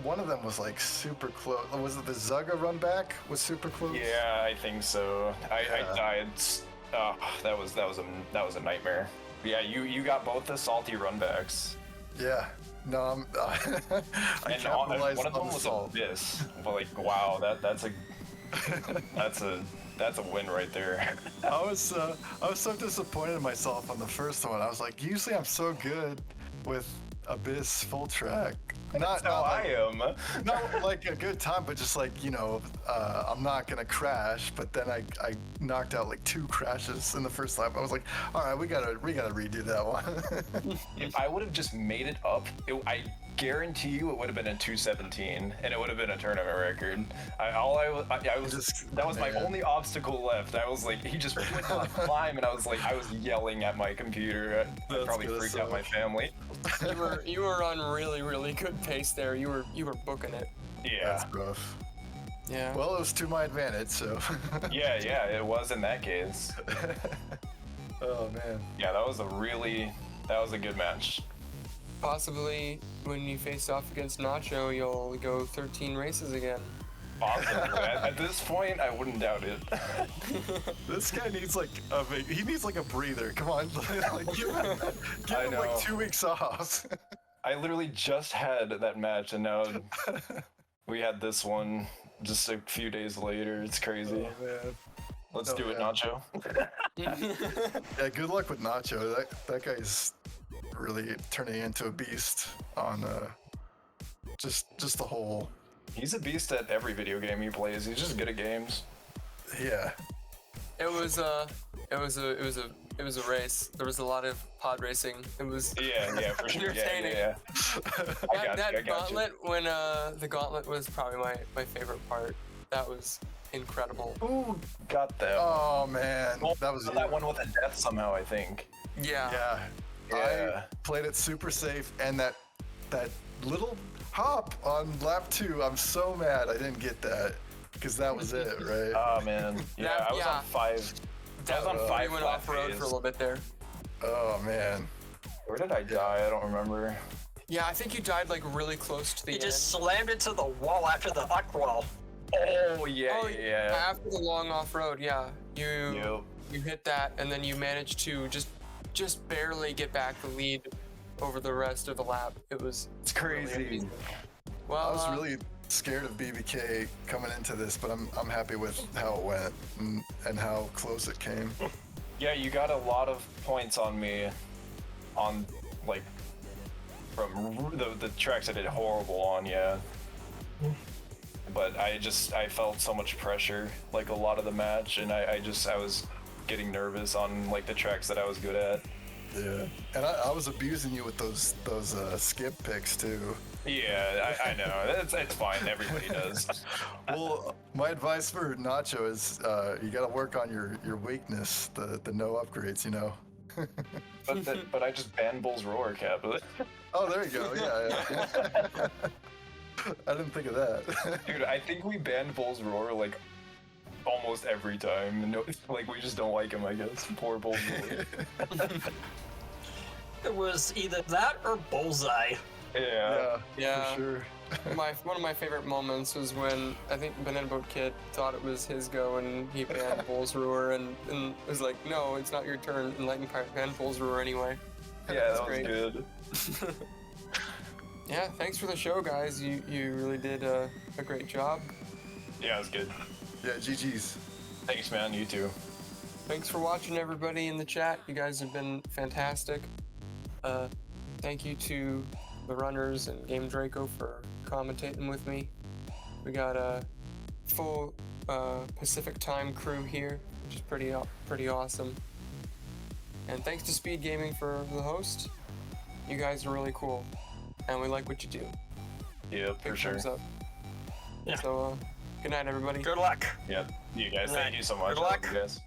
one of them was like super close. Was it the Zugga run back? Was super close? Yeah, I think so. I died. Oh, that was a nightmare. Yeah, you got both the salty runbacks. Yeah. No, I And capitalized one of them on the was salt. Abyss. But like, wow, that's a win right there. I was so disappointed in myself on the first one. I was like, usually I'm so good with Abyss full track. That's how I am. Not like a good time, but just like, I'm not gonna crash. But then I knocked out like 2 crashes in the first lap. I was like, all right, we gotta redo that one. If I would have just made it up, I guarantee you it would have been a 217, and it would have been a tournament record. That was my only obstacle left. I was like, he just went on a climb, and I was yelling at my computer. I probably gonna freaked out my suck. family. You were on really, really good pace there. You were booking it. Yeah. That's rough. Yeah. Well, it was to my advantage, so. Yeah, it was in that case. Oh man. Yeah, that was a really That was a good match. Possibly when you face off against Nacho, you'll go 13 races again. Possibly. At this point, I wouldn't doubt it. This guy needs like he needs like a breather. Come on, like give him I like know. 2 weeks off. I literally just had that match, and now we had this one just a few days later. It's crazy. Oh, man. Let's Oh, do it, yeah. Nacho. Yeah, good luck with Nacho. That guy's really turning into a beast on just the whole. He's a beast at every video game he plays. He's just good at games. Yeah. It was a race. There was a lot of pod racing. It was Yeah, for sure. Entertaining. Yeah. I got you. gauntlet when the gauntlet was probably my favorite part. That was incredible. Ooh, got that. Oh man, that was that one with a death somehow, I think. Yeah. Yeah. I played it super safe, and that little hop on lap 2, I'm so mad I didn't get that, because that was it, right? Oh man. Yeah, I was yeah. on 5. I was on We 5 went flat off road phase. for a little bit there. Oh man. Where did I die? I don't remember. Yeah, I think you died like really close to the He end. just slammed into the wall after the huck wall. Oh yeah, yeah. After the long off road, yeah, you Yep. you hit that, and then you managed to just barely get back the lead over the rest of the lap. It's crazy. Really amazing. Well, I was really scared of BBK coming into this, but I'm happy with how it went and how close it came. Yeah, you got a lot of points on me, on like from the tracks I did horrible on. Yeah. But I felt so much pressure like a lot of the match, and I was getting nervous on like the tracks that I was good at. Yeah, and I was abusing you with those skip picks too. Yeah, I know. It's fine. Everybody does. Well, my advice for Nacho is you got to work on your weakness, the no upgrades, you know. But I just banned Bull's Roar, Cap. Oh, there you go. Yeah. I didn't think of that. Dude, I think we banned Bull's Roar like almost every time. No, like we just don't like him, I guess. Poor Bull's Roar. It was either that or Bullseye. Yeah. Yeah. For sure. one of my favorite moments was when I think BananaBoatKid thought it was his go and he banned Bull's Roar and was like, no, it's not your turn. And LightningPirate banned Bull's Roar anyway. Yeah, that was great. good. Yeah, thanks for the show, guys. You really did a great job. Yeah, it was good. Yeah, GG's. Thanks, man. You too. Thanks for watching, everybody in the chat. You guys have been fantastic. Thank you to the runners and Game Draco for commentating with me. We got a full Pacific time crew here, which is pretty awesome. And thanks to Speed Gaming for the host. You guys are really cool, and we like what you do. Yeah, for Big sure. thumbs up. Yeah. So, good night, everybody. Good luck. Yeah, you guys. Good Thank night. you so much. Good luck. I love you guys.